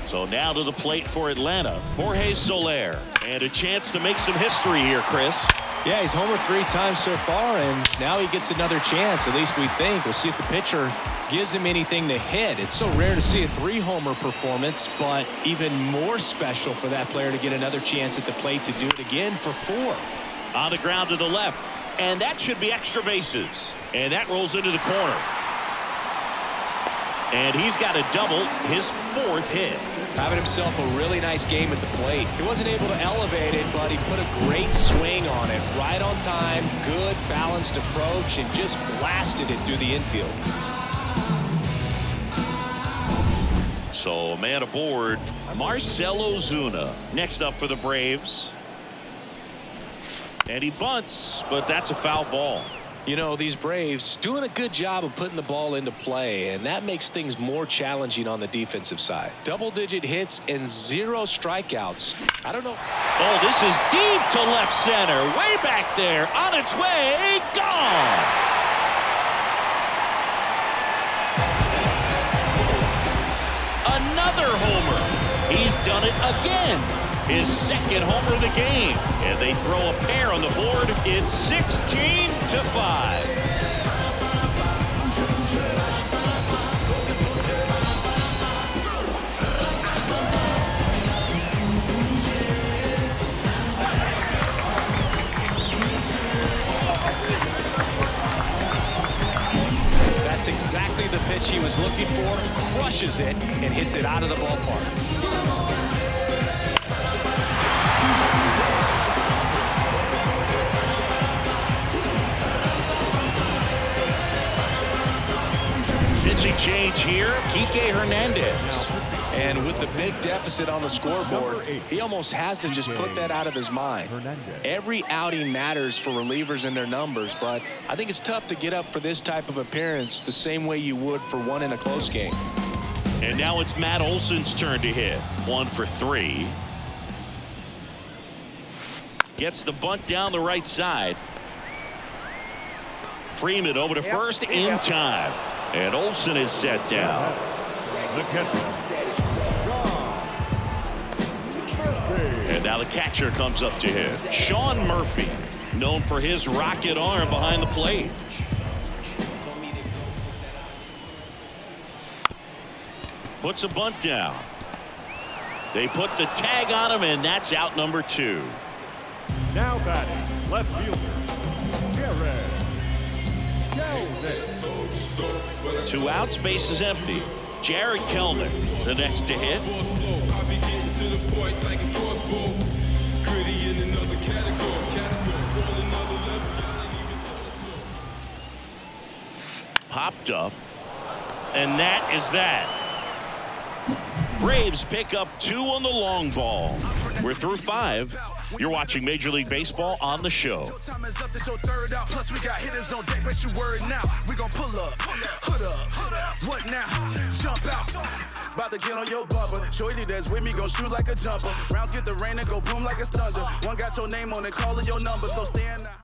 So now to the plate for Atlanta, Jorge Soler. And a chance to make some history here, Chris. Yeah, he's homered 3 times so far, and now he gets another chance, at least we think. We'll see if the pitcher gives him anything to hit. It's so rare to see a 3-homer performance, but even more special for that player to get another chance at the plate to do it again for 4. On the ground to the left, and that should be extra bases. And that rolls into the corner. And he's got a double, his 4th hit. Having himself a really nice game at the plate. He wasn't able to elevate it, but he put a great swing on it. Right on time, good balanced approach, and just blasted it through the infield. So a man aboard, Marcell Ozuna. Next up for the Braves. And he bunts, but that's a foul ball. You know, these Braves doing a good job of putting the ball into play, and that makes things more challenging on the defensive side. Double-digit hits and 0 strikeouts. I don't know. Oh, this is deep to left center. Way back there. On its way. Gone. Another homer. He's done it again. His 2nd homer of the game. And they throw a pair on the board. It's 16-5. That's exactly the pitch he was looking for. Crushes it and hits it out of the ballpark. Pitching change here, Kike Hernandez. And with the big deficit on the scoreboard, he almost has to just put that out of his mind. Every outing matters for relievers and their numbers, but I think it's tough to get up for this type of appearance the same way you would for one in a close game. And now it's Matt Olson's turn to hit. 1 for 3. Gets the bunt down the right side. Freeman over to first in time. And Olsen is set down. The catcher, And now the catcher comes up to him. Sean Murphy, known for his rocket arm behind the plate. Puts a bunt down. They put the tag on him, and that's out number 2. now batting, left fielder, Jared. 2 outs, base is empty. Jared Kelnick, the next to hit. Popped up, and that is that. Braves pick up 2 on the long ball. We're through 5. You're watching Major League Baseball on the show. Plus we got hitters on deck, but you word now. We gon' pull up, hood up, what now? Jump out. About to get on your bumper. Shorty that's with me gon' shoot like a jumper. Rounds get the rain and go boom like a thunder. One got your name on it, calling your number, so stand out.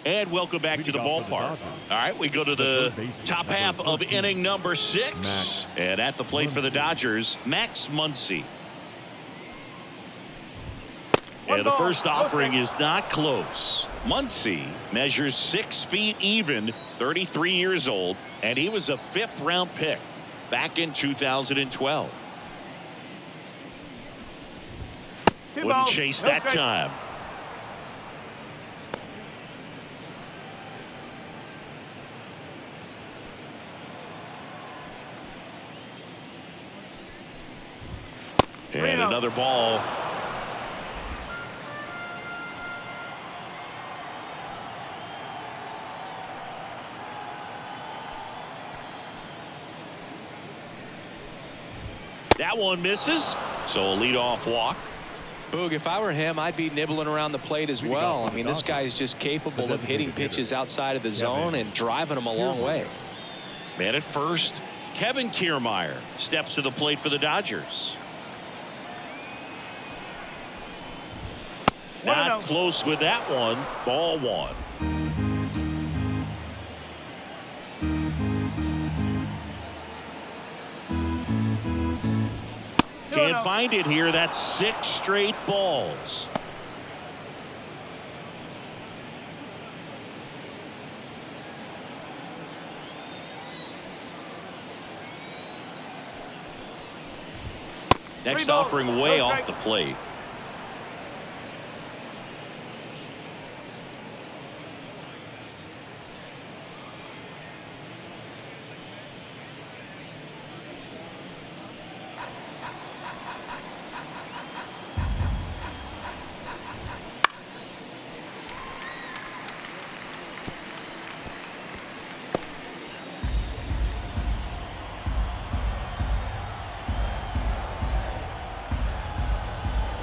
And welcome back to the ballpark. All right, we go to the top half of inning number 6. And at the plate for the Dodgers, Max Muncy. And the first offering is not close. Muncy measures 6 feet even, 33 years old, and he was a 5th-round pick back in 2012. Wouldn't chase that time. And another ball. That one misses, so a leadoff walk. Boog, if I were him, I'd be nibbling around the plate as well. I mean, this guy is just capable of hitting pitches outside of the zone and driving them a long way. Man at first, Kevin Kiermaier steps to the plate for the Dodgers. Not close with that one. Ball 1. Can't find it here. That's 6 straight balls. Next offering way off the plate.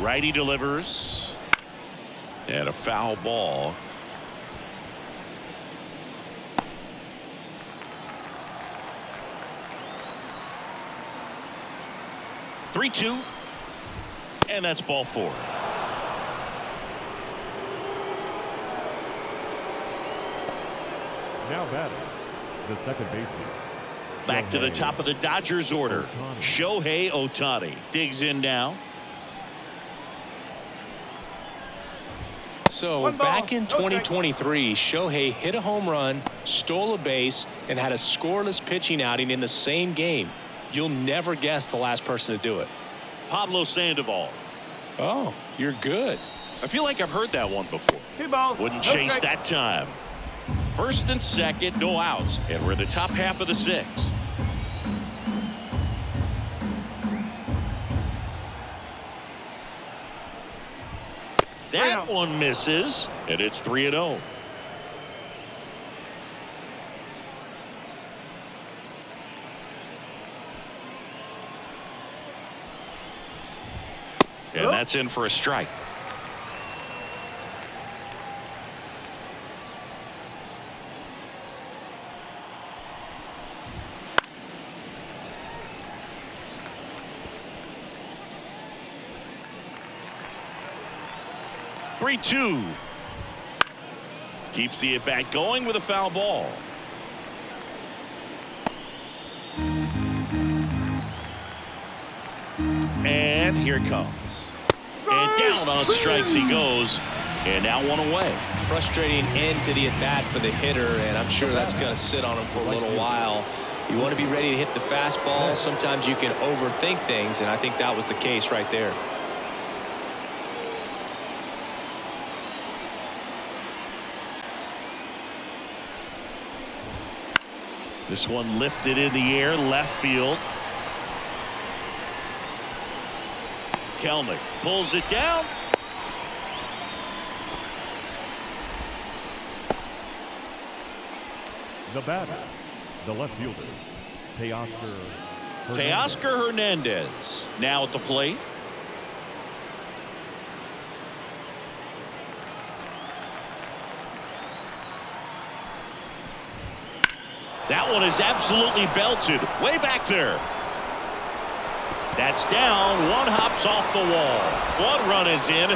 Righty delivers, and a foul ball. Three-two, and that's ball 4. Now batting, the second baseman. Back to the top of the Dodgers order. Shohei Ohtani digs in now. So back in 2023, Shohei hit a home run, stole a base, and had a scoreless pitching outing in the same game. You'll never guess the last person to do it. Pablo Sandoval. Oh, you're good. I feel like I've heard that one before. 2 balls. Wouldn't chase that time. First and second, no outs, and we're in the top half of the 6th. That one misses, and it's 3-0. And that's in for a strike. Three-two. Keeps the at-bat going with a foul ball. And here it comes. And down on strikes he goes. And now one away. Frustrating end to the at-bat for the hitter, and I'm sure that's going to sit on him for a little while. You want to be ready to hit the fastball. Sometimes you can overthink things, and I think that was the case right there. This one lifted in the air, left field. Kelnick pulls it down. The batter, the left fielder, Teoscar Hernandez now at the plate. That one is absolutely belted way back there. That's down. One hops off the wall. One run is in.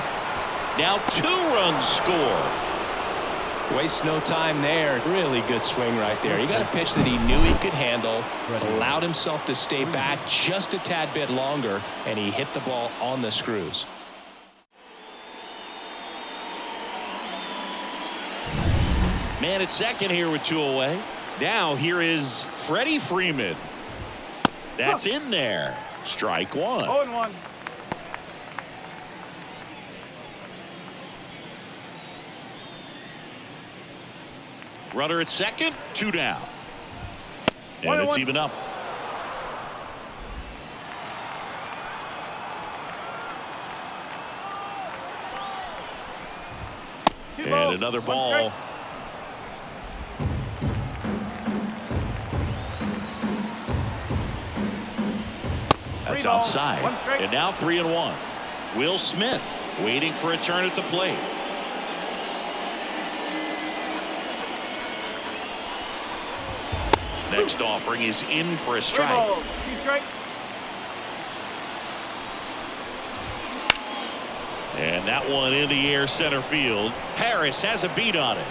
Now 2 runs score. Waste no time there. Really good swing right there. He got a pitch that he knew he could handle, allowed himself to stay back just a tad bit longer, and he hit the ball on the screws. Man at second here with 2 away. Now here is Freddie Freeman. That's in there. Strike 1. 0-1. Runner at second, 2 down. And it's even up. And another ball. That's outside. And now 3-1. Will Smith waiting for a turn at the plate. Next offering is in for a strike. And that one in the air center field. Harris has a beat on it.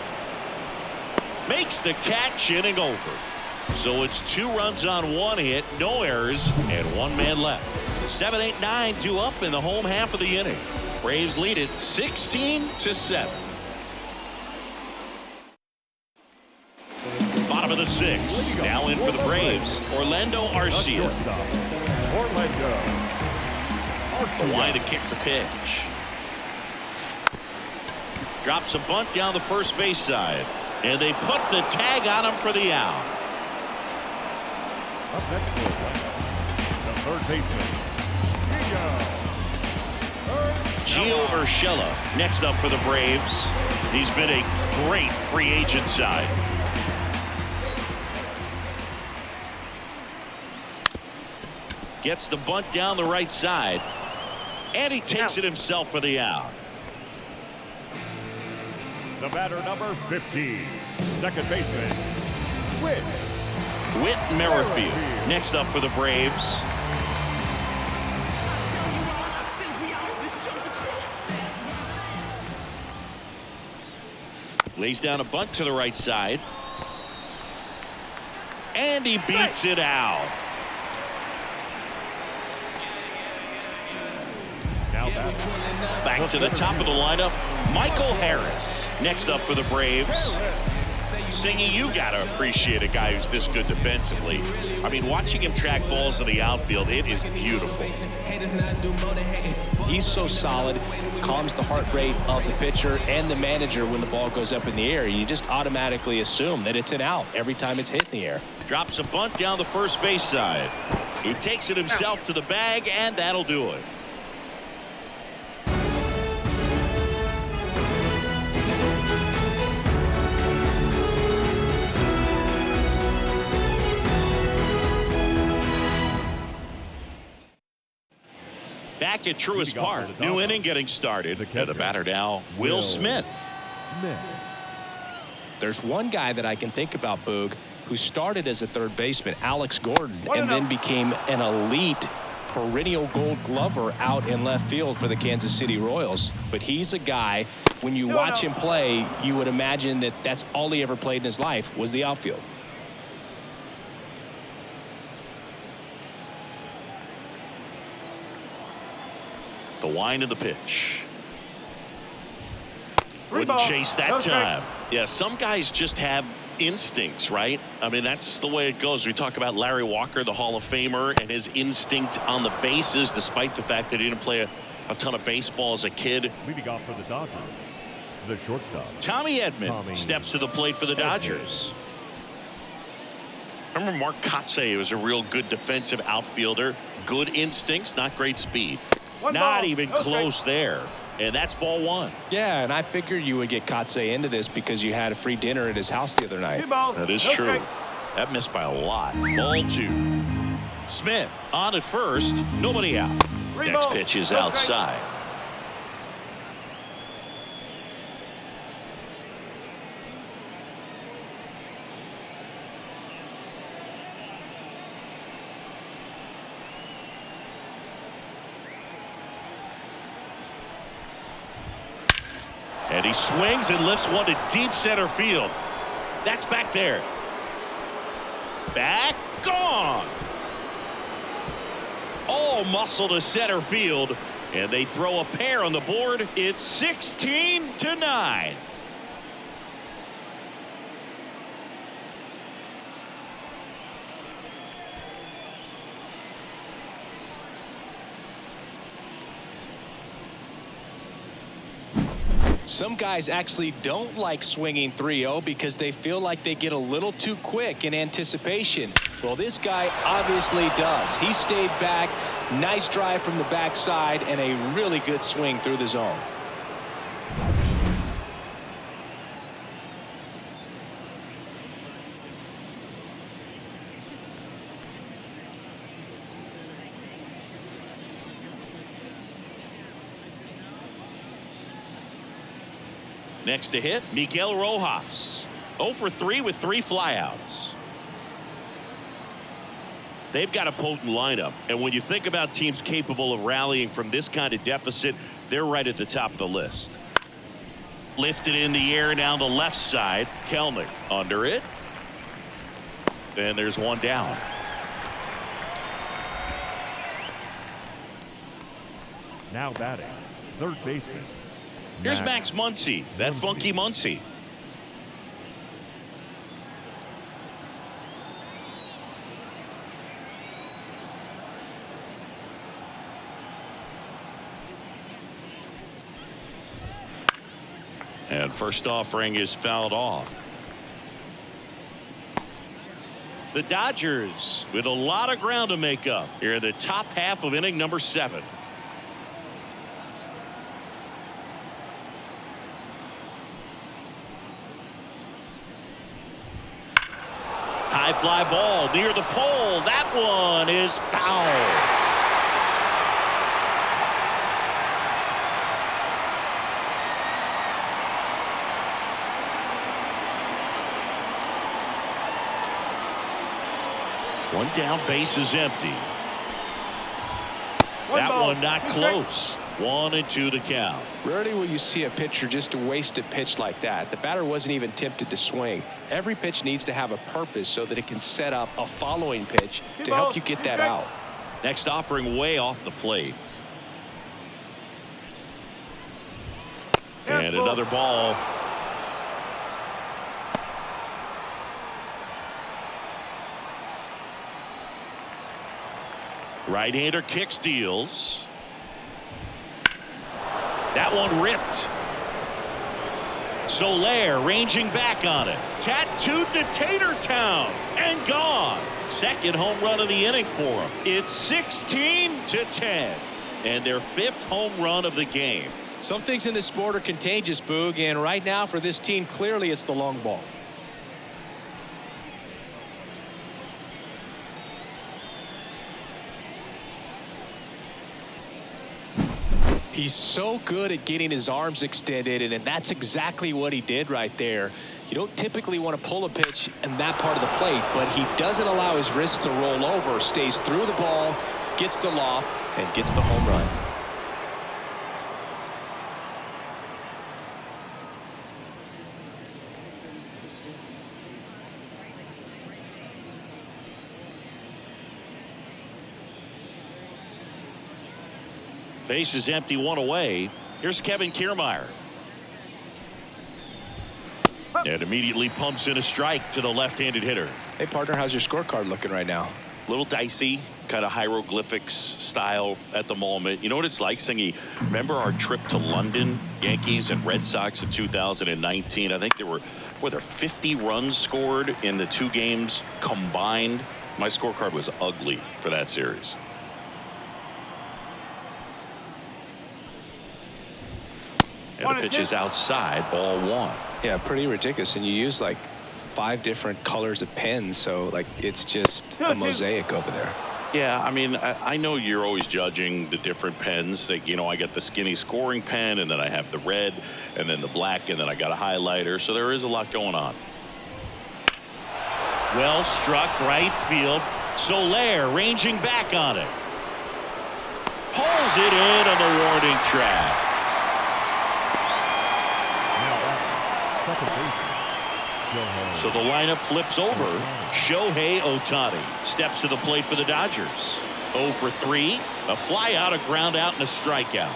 Makes the catch, inning over. So it's 2 runs on 1 hit, no errors, and 1 man left. 7, 8, 9 due up in the home half of the inning. Braves lead it 16-7. Bottom of the 6th. Now in for the Braves, Orlando Arcia. Why to kick the pitch. Drops a bunt down the first base side. And they put the tag on him for the out. Up next for the third baseman, Gio Urshela next up for the Braves. He's been a great free agent side. Gets the bunt down the right side. And he takes it himself for the out. The batter, number 15, second baseman, Whit Merrifield next up for the Braves. Lays down a bunt to the right side. And he beats it out. Back to the top of the lineup, Michael Harris next up for the Braves. Singy, you gotta appreciate a guy who's this good defensively. I mean, watching him track balls in the outfield, it is beautiful. He's so solid, calms the heart rate of the pitcher and the manager when the ball goes up in the air. You just automatically assume that it's an out every time it's hit in the air. Drops a bunt down the first base side. He takes it himself to the bag, and that'll do it. Back at Truist Park, new inning getting started. And the batter now, Will Smith. There's one guy that I can think about, Boog, who started as a third baseman, Alex Gordon, and then became an elite perennial Gold Glover out in left field for the Kansas City Royals. But he's a guy, when you watch him play, you would imagine that that's all he ever played in his life was the outfield. The wind of the pitch. Wouldn't chase that time. Yeah, some guys just have instincts, right? I mean, that's the way it goes. We talk about Larry Walker, the Hall of Famer, and his instinct on the bases, despite the fact that he didn't play a ton of baseball as a kid. Leading off for the Dodgers, the shortstop, Tommy Edman steps to the plate for the Dodgers. Remember Mark Kotsay was a real good defensive outfielder. Good instincts, not great speed. Not even close there. And that's ball one. Yeah, and I figured you would get Kotsay into this because you had a free dinner at his house the other night. That is true. That missed by a lot. Ball two. Smith on at first. Nobody out. Next pitch is outside. And he swings and lifts one to deep center field. That's back there. Back, gone. All muscle to center field. And they throw a pair on the board. It's 16-9. Some guys actually don't like swinging 3-0 because they feel like they get a little too quick in anticipation. Well, this guy obviously does. He stayed back. Nice drive from the backside and a really good swing through the zone. Next to hit, Miguel Rojas. 0 for 3 with 3 flyouts. They've got a potent lineup. And when you think about teams capable of rallying from this kind of deficit, they're right at the top of the list. Lifted in the air down the left side. Kelnick under it. And there's one down. now batting, third baseman. Here's Max Muncy, that funky Muncy. And first offering is fouled off. The Dodgers with a lot of ground to make up here in the top half of inning number 7. High fly ball near the pole. That one is foul. One down, base is empty. That one not close. 1-2 the count. Rarely will you see a pitcher just waste a pitch like that. The batter wasn't even tempted to swing. Every pitch needs to have a purpose so that it can set up a following pitch to help you get that out. Next offering way off the plate. And another ball. Right-hander kick steals. That one ripped. Soler ranging back on it. Tattooed to Tater Town and gone. Second home run of the inning for him. It's 16-10 and their 5th home run of the game. Some things in this sport are contagious, Boog, and right now for this team, clearly it's the long ball. He's so good at getting his arms extended, and that's exactly what he did right there. You don't typically want to pull a pitch in that part of the plate, but he doesn't allow his wrists to roll over, stays through the ball, gets the loft and gets the home run. Base is empty, one away. Here's Kevin Kiermaier. And immediately pumps in a strike to the left-handed hitter. Hey, partner, how's your scorecard looking right now? A little dicey, kind of hieroglyphics style at the moment. You know what it's like, Singy? Remember our trip to London, Yankees and Red Sox in 2019? I think there were 50 runs scored in the 2 games combined. My scorecard was ugly for that series. And the pitch is outside, ball 1. Yeah, pretty ridiculous. And you use like 5 different colors of pens, so like it's just a mosaic over there. Yeah, I mean, I know you're always judging the different pens. Like, you know, I got the skinny scoring pen, and then I have the red, and then the black, and then I got a highlighter. So there is a lot going on. Well struck, right field. Soler ranging back on it. Pulls it in on the warning track. So the lineup flips over. Shohei Ohtani steps to the plate for the Dodgers. 0 for 3. A fly out, a ground out, and a strikeout.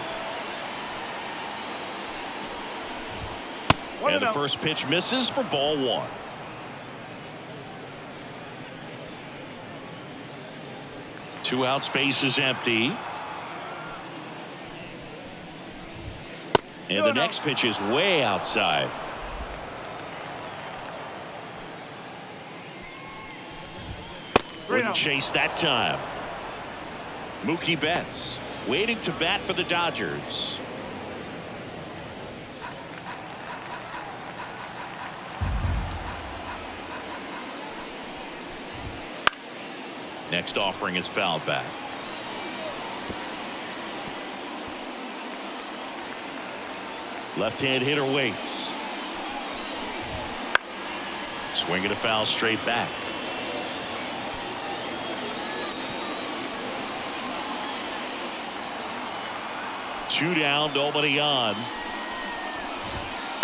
And the first pitch misses for ball 1. Two outs, base is empty. And the next pitch is way outside. Wouldn't chase that time. Mookie Betts waiting to bat for the Dodgers. Next offering is fouled back. Left-hand hitter waits. Swinging a foul straight back. Two down, nobody on.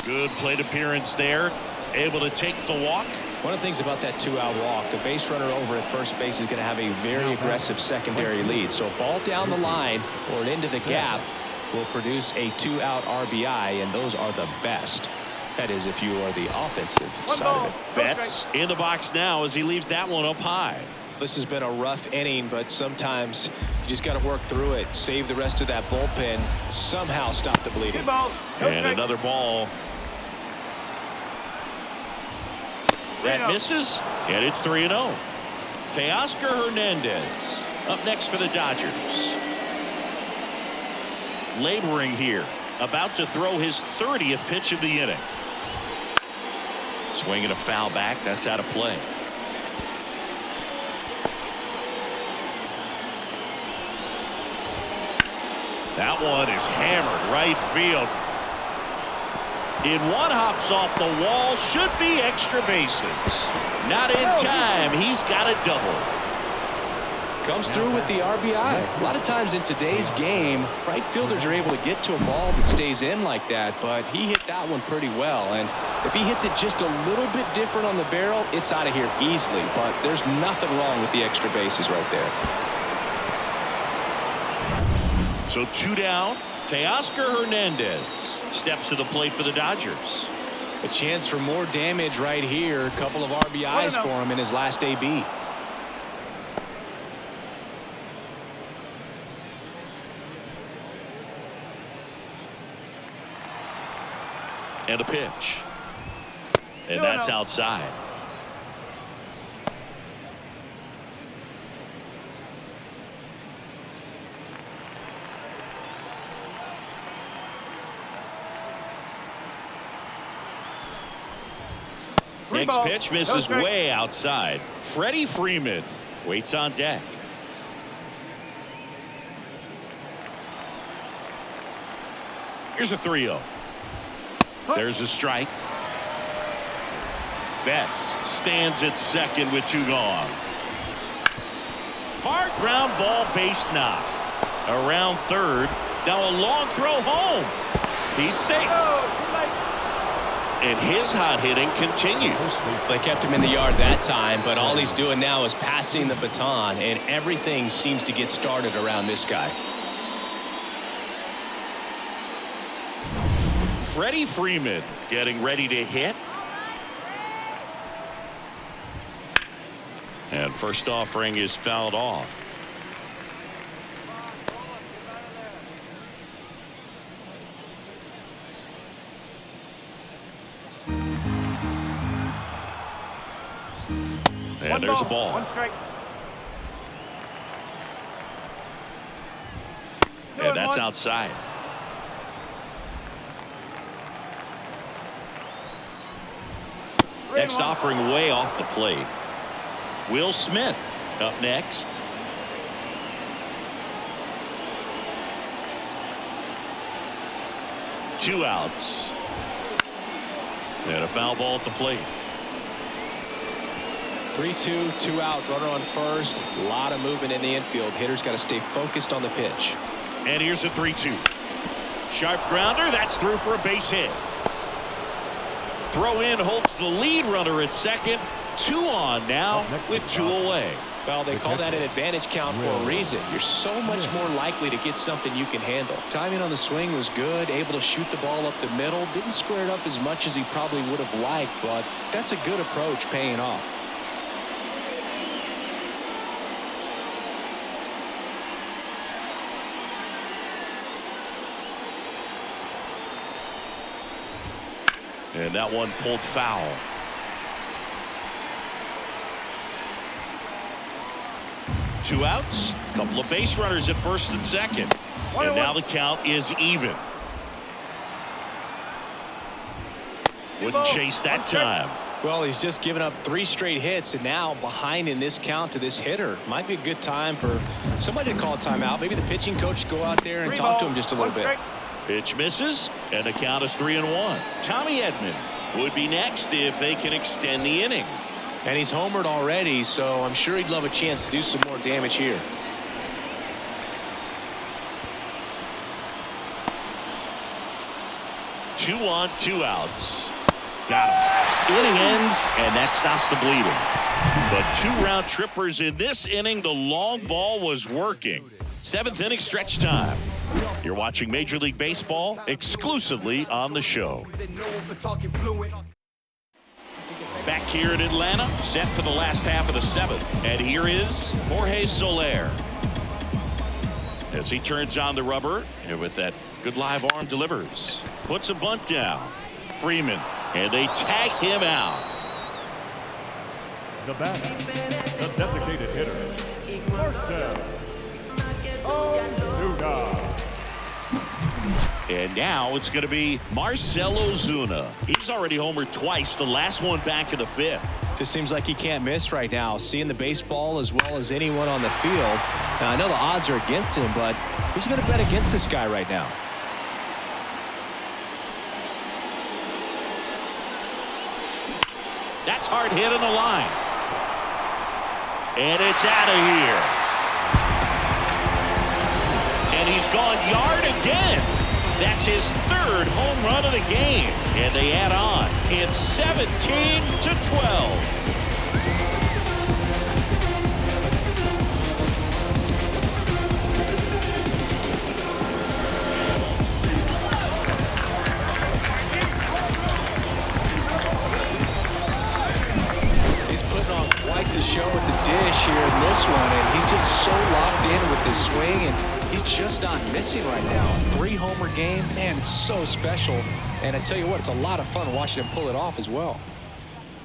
Good plate appearance there. Able to take the walk. One of the things about that 2-out walk, the base runner over at first base is going to have a very aggressive secondary lead. So a ball down the line or into the gap will produce a 2-out RBI, and those are the best. That is, if you are the offensive side of it. Betts in the box now as he leaves that one up high. This has been a rough inning, but sometimes you just got to work through it, save the rest of that bullpen, somehow stop the bleeding. And another ball. That misses, and it's 3-0. Teoscar Hernandez up next for the Dodgers. Laboring here, about to throw his 30th pitch of the inning. Swinging a foul back, that's out of play. That one is hammered right field. In one, hops off the wall, should be extra bases. Not in time, he's got a double. Comes through with the RBI. A lot of times in today's game, right fielders are able to get to a ball that stays in like that, but he hit that one pretty well. And if he hits it just a little bit different on the barrel, it's out of here easily. But there's nothing wrong with the extra bases right there. So 2 down. Teoscar Hernandez steps to the plate for the Dodgers. A chance for more damage right here. A couple of RBIs for him in his last AB. And a pitch. And that's outside. Next pitch misses way outside. Freddie Freeman waits on deck. Here's a 3-0. There's a strike. Betts stands at second with 2 gone. Hard ground ball, base knock. Around third. Now a long throw home. He's safe. And his hot hitting continues. They kept him in the yard that time, but all he's doing now is passing the baton, and everything seems to get started around this guy. Freddie Freeman getting ready to hit. And first offering is fouled off. And there's a ball. One strike. And that's outside. Next offering way off the plate. Will Smith up next. Two outs. And a foul ball at the plate. 3-2, 2 out, runner on first. A lot of movement in the infield. Hitter's got to stay focused on the pitch. And here's a 3-2. Sharp grounder. That's through for a base hit. Throw in holds the lead runner at second. 2 on now with 2 away. Well, they call that an advantage count for a reason. You're so much more likely to get something you can handle. Timing on the swing was good, able to shoot the ball up the middle. Didn't square it up as much as he probably would have liked, but that's a good approach paying off. And that one pulled foul. Two outs, a couple of base runners at first and second. And now the count is even. Wouldn't chase that time. Well, he's just given up 3 straight hits, and now behind in this count to this hitter. Might be a good time for somebody to call a timeout. Maybe the pitching coach go out there and talk to him just a little bit. Pitch misses, and the count is 3-1. Tommy Edman would be next if they can extend the inning. And he's homered already, so I'm sure he'd love a chance to do some more damage here. Two on, 2 outs. Got him. Inning ends, and that stops the bleeding. But 2 round trippers in this inning. The long ball was working. 7th inning stretch time. You're watching Major League Baseball exclusively on the show. Back here in Atlanta, set for the last half of the 7th. And here is Jorge Soler. As he turns on the rubber, and with that good live arm delivers. Puts a bunt down. Freeman, and they tag him out. The batter, the designated hitter, Marcell Ozuna. And now it's going to be Marcell Ozuna. He's already homered twice, the last one back in the 5th. Just seems like he can't miss right now, seeing the baseball as well as anyone on the field. Now, I know the odds are against him, but who's going to bet against this guy right now? That's hard hit on the line. And it's out of here. And he's gone yard again. That's his 3rd home run of the game. And they add on. It's 17-12. The show at the dish here in this one, and he's just so locked in with this swing, and he's just not missing right now. 3-homer game, man, it's so special. And I tell you what, it's a lot of fun watching him pull it off as well.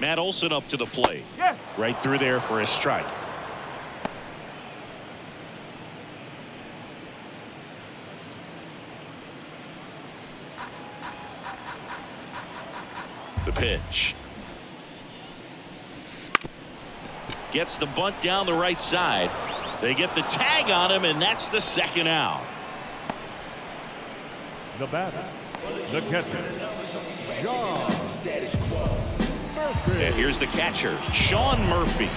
Matt Olson up to the plate. Right through there for a strike. The pitch. Gets the bunt down the right side. They get the tag on him, and that's the 2nd out. The batter, the catcher, John Murphy. And here's the catcher, Sean Murphy.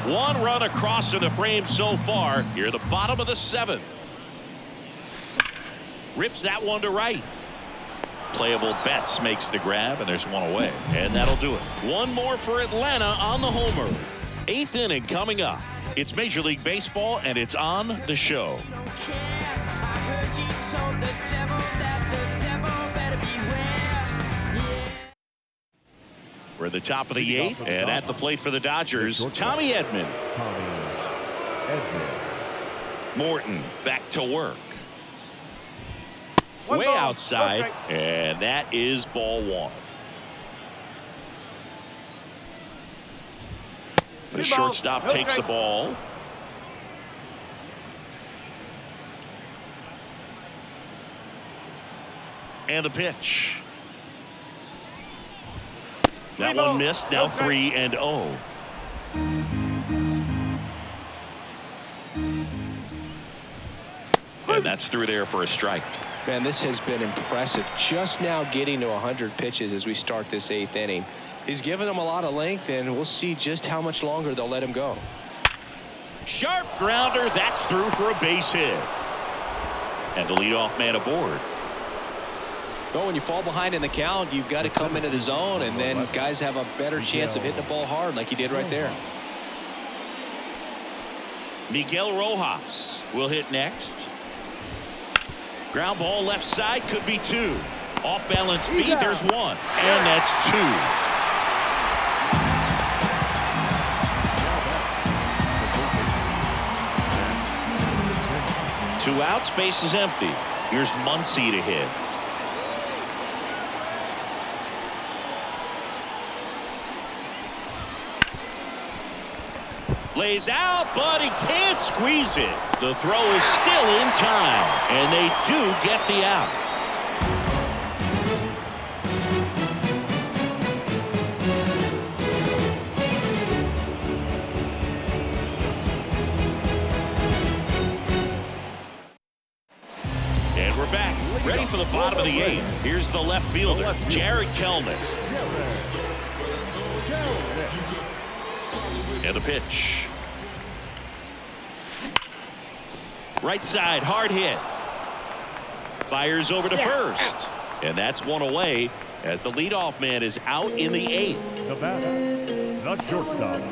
One run across to the frame so far. Here, the bottom of the 7th. Rips that one to right. Playable Betts makes the grab, and there's one away. And that'll do it. One more for Atlanta on the homer. 8th inning coming up. It's Major League Baseball, and it's on the show. We're at the top of the 8th, and at the plate for the Dodgers, Tommy Edman. Morton back to work. Way outside, and that is ball 1. The shortstop takes the ball. And the pitch. That one missed. Now 3-0. And that's through there for a strike. Man, this has been impressive. Just now getting to 100 pitches as we start this 8th inning. He's given them a lot of length, and we'll see just how much longer they'll let him go. Sharp grounder. That's through for a base hit. And the leadoff man aboard. Well, when you fall behind in the count, you've got to come into the zone, and then guys have a better chance of hitting the ball hard like he did right there. Miguel Rojas will hit next. Ground ball left side, could be 2. Off balance beat, there's 1. And that's 2. Two outs, base is empty. Here's Muncy to hit. Lays out, but he can't squeeze it. The throw is still in time, and they do get the out. And we're back, ready for the bottom of the 8th. Here's the left fielder, Jared Kelman. And the pitch. Right side, hard hit. Fires over to first. And that's one away as the leadoff man is out in the 8th. The batter, the shortstop,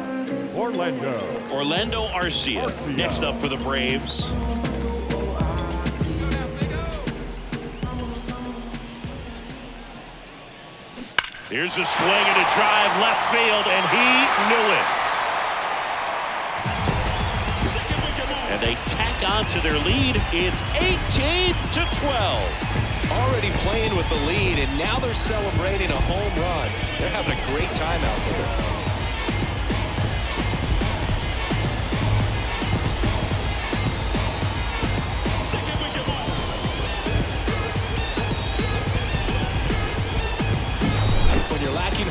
Orlando Arcia. Next up for the Braves. Here's a swing and a drive left field, and he knew it. And they tack on to their lead. It's 18-12. Already playing with the lead, and now they're celebrating a home run. They're having a great time out there.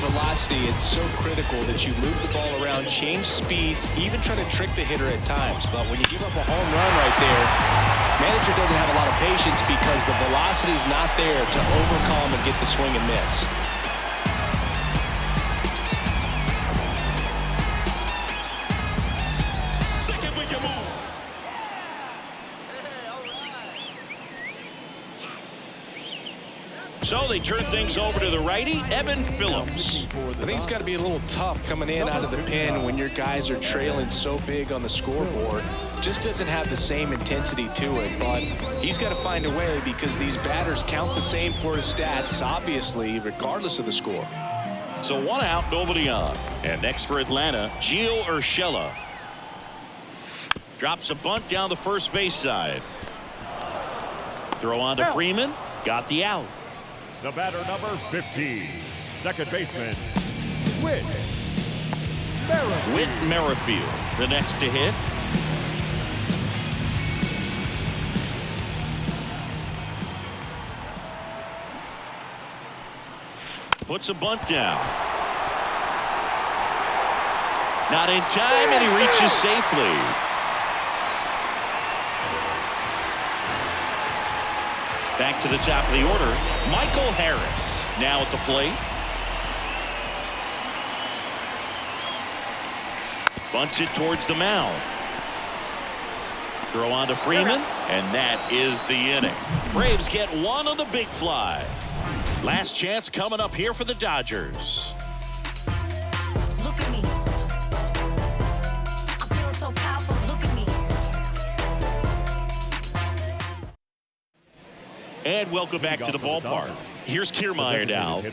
Velocity, it's so critical that you move the ball around, change speeds, even try to trick the hitter at times. But when you give up a home run right there, manager doesn't have a lot of patience because the velocity is not there to overcome and get the swing and miss. So they turn things over to the righty, Evan Phillips. I think it's got to be a little tough coming in out of the pen when your guys are trailing so big on the scoreboard. Just doesn't have the same intensity to it, but he's got to find a way because these batters count the same for his stats, obviously, regardless of the score. So 1 out, nobody on. And next for Atlanta, Gio Urshela. Drops a bunt down the first base side. Throw on to Freeman. Got the out. The batter, number 15, second baseman, Whit Merrifield, the next to hit. Puts a bunt down. Not in time, and he reaches safely. Back to the top of the order, Michael Harris now at the plate. Bunts it towards the mound. Throw on to Freeman, and that is the inning. Braves get one on the big fly. Last chance coming up here for the Dodgers. Look at me. I'm feeling so powerful. Look at me. And welcome back to the ballpark. Here's Kiermaier now.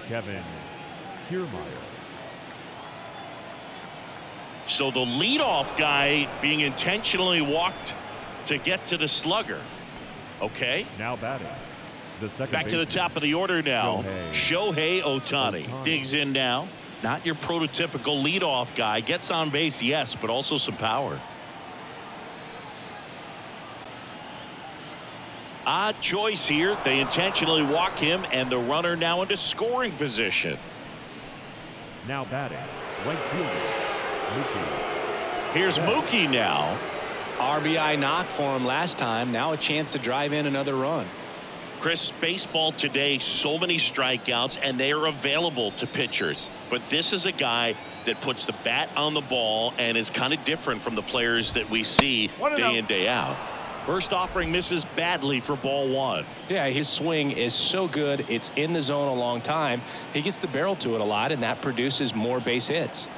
Kevin Kiermaier. So the leadoff guy being intentionally walked to get to the slugger. Okay. Now batting. The second back to the top of the order now. Shohei Ohtani digs in now. Not your prototypical leadoff guy. Gets on base, yes, but also some power. Odd choice here. They intentionally walk him, and the runner now into scoring position. Now batting. Right fielder. Here's Mookie now. RBI knock for him last time. Now a chance to drive in another run. Chris, baseball today, so many strikeouts, and they are available to pitchers. But this is a guy that puts the bat on the ball and is kind of different from the players that we see day in, day out. First offering misses badly for ball one. Yeah, his swing is so good. It's in the zone a long time. He gets the barrel to it a lot, and that produces more base hits.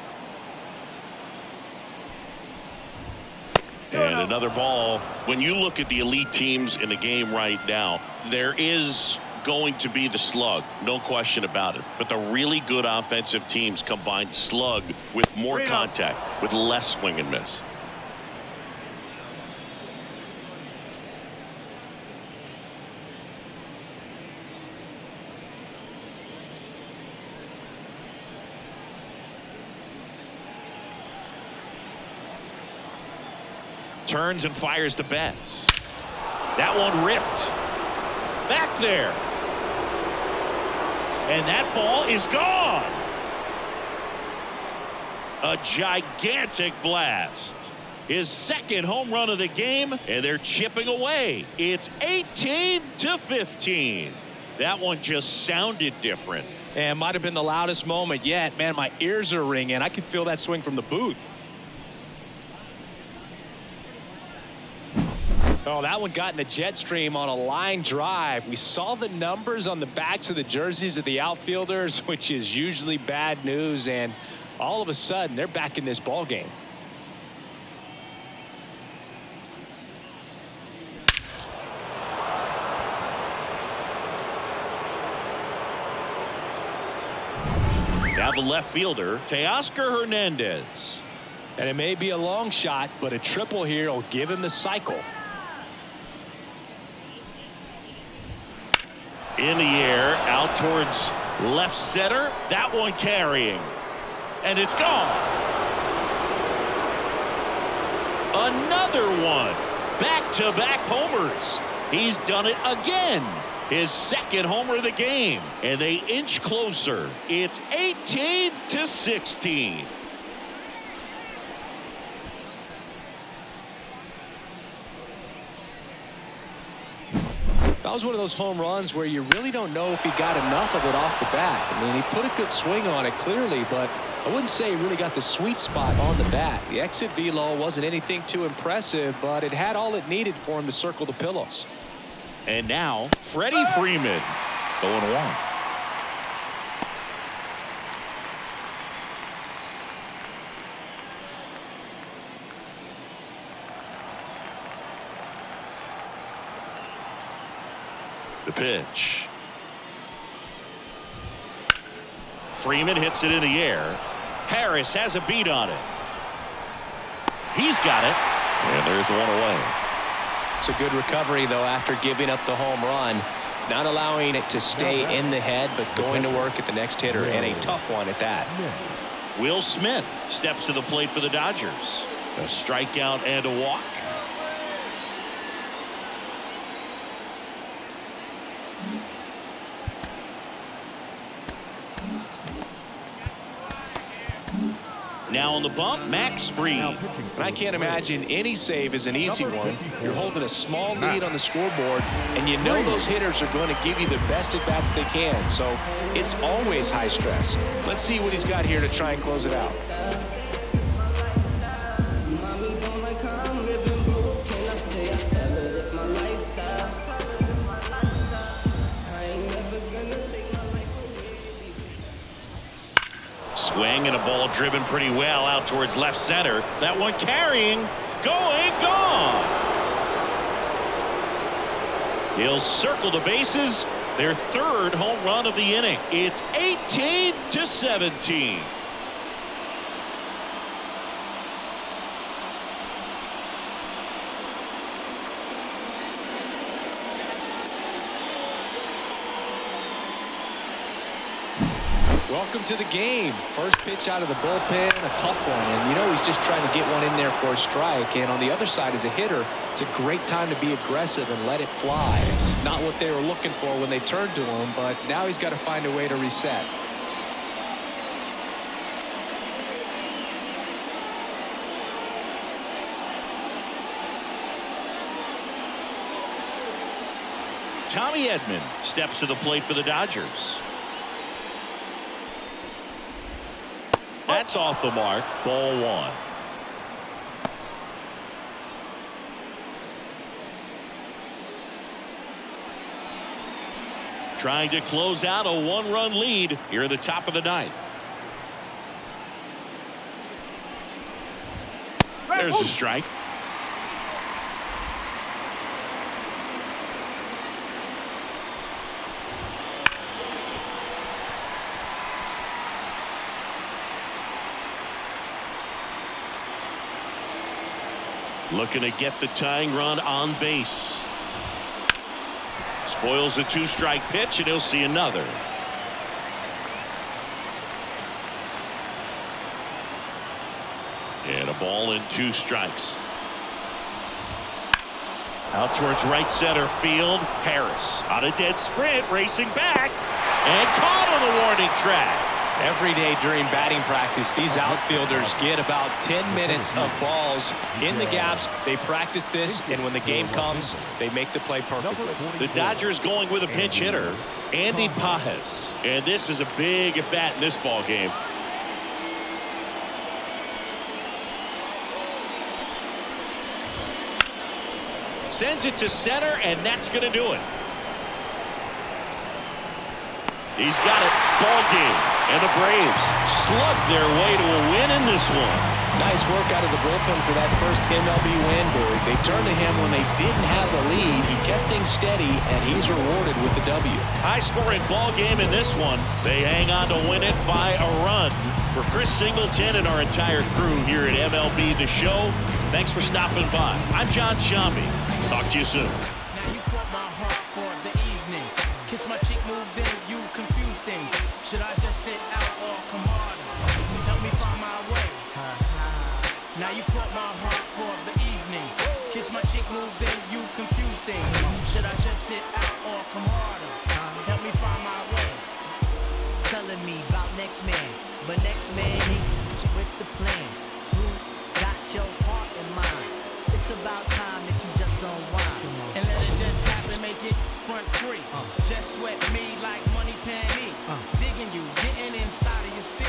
And another ball. When you look at the elite teams in the game right now, there is going to be the slug, no question about it. But the really good offensive teams combine slug with more contact, with less swing and miss. Turns and fires the bats. That one ripped back there, and that ball is gone. A gigantic blast, his second home run of the game, and they're chipping away. It's 18-15. That one just sounded different. And might have been the loudest moment yet. Man, my ears are ringing. I could feel that swing from the booth. Oh, that one got in the jet stream on a line drive. We saw the numbers on the backs of the jerseys of the outfielders, which is usually bad news, and all of a sudden they're back in this ball game. Now the left fielder, Teoscar Hernandez. And it may be a long shot, but a triple here will give him the cycle. In the air, out towards left center. That one carrying. And it's gone. Another one. Back-to-back homers. He's done it again. His second homer of the game. And they inch closer. It's 18-16. That was one of those home runs where you really don't know if he got enough of it off the bat. I mean, he put a good swing on it clearly, but I wouldn't say he really got the sweet spot on the bat. The exit velo wasn't anything too impressive, but it had all it needed for him to circle the pillows. And now, Freddie Freeman, 0-1. The pitch. Freeman hits it in the air. Harris has a beat on it. He's got it. And there's one away. It's a good recovery, though, after giving up the home run. Not allowing it to stay in the head, but going to work at the next hitter, and a tough one at that. Will Smith steps to the plate for the Dodgers. A strikeout and a walk. Now on the bump, Max Fried. And I can't imagine any save is an easy one. You're holding a small lead on the scoreboard, and you know those hitters are going to give you the best at-bats they can. So it's always high stress. Let's see what he's got here to try and close it out. Swing and a ball driven pretty well out towards left center. That one carrying, going, gone. He'll circle the bases. Their third home run of the inning. It's 18-17. Welcome to the game. First pitch out of the bullpen, a tough one. And you know he's just trying to get one in there for a strike. And on the other side as a hitter, it's a great time to be aggressive and let it fly. It's not what they were looking for when they turned to him, but now he's got to find a way to reset. Tommy Edman steps to the plate for the Dodgers. That's off the mark. Ball one. Trying to close out a one-run lead here at the top of the ninth. There's the strike. Looking to get the tying run on base. Spoils the two-strike pitch, and he'll see another. And a ball and 2 strikes. Out towards right center field. Harris on a dead sprint, racing back, and caught on the warning track. Every day during batting practice, these outfielders get about 10 minutes of balls in the gaps. They practice this, and when the game comes, they make the play perfectly. The Dodgers going with a pinch hitter, Andy Pajes. And this is a big at-bat in this ball game. Sends it to center, and that's going to do it. He's got it. Ball game. And the Braves slug their way to a win in this one. Nice work out of the bullpen for that first MLB win, Berg. They turned to him when they didn't have the lead. He kept things steady, and he's rewarded with the W. High-scoring ball game in this one. They hang on to win it by a run. For Chris Singleton and our entire crew here at MLB The Show, thanks for stopping by. I'm John Shambi. Talk to you soon. Now you caught my heart for the evening. Kiss my cheek, move in, you confuse things. Should I just sit out or come harder? Help me find my way. Now you caught my heart for the evening. Kiss my cheek, move in, you confuse things. Should I just sit out or come harder? Help me find my way. Telling me about next man, but next man ain't with the plans. Who got your heart and mind? It's about time that you just unwind. And let it just happen, make it front free. Just sweat me like money penny. Digging you, getting inside of your steel.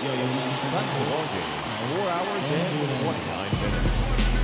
Yo, this is a ball game. 4 hours and 29 minutes.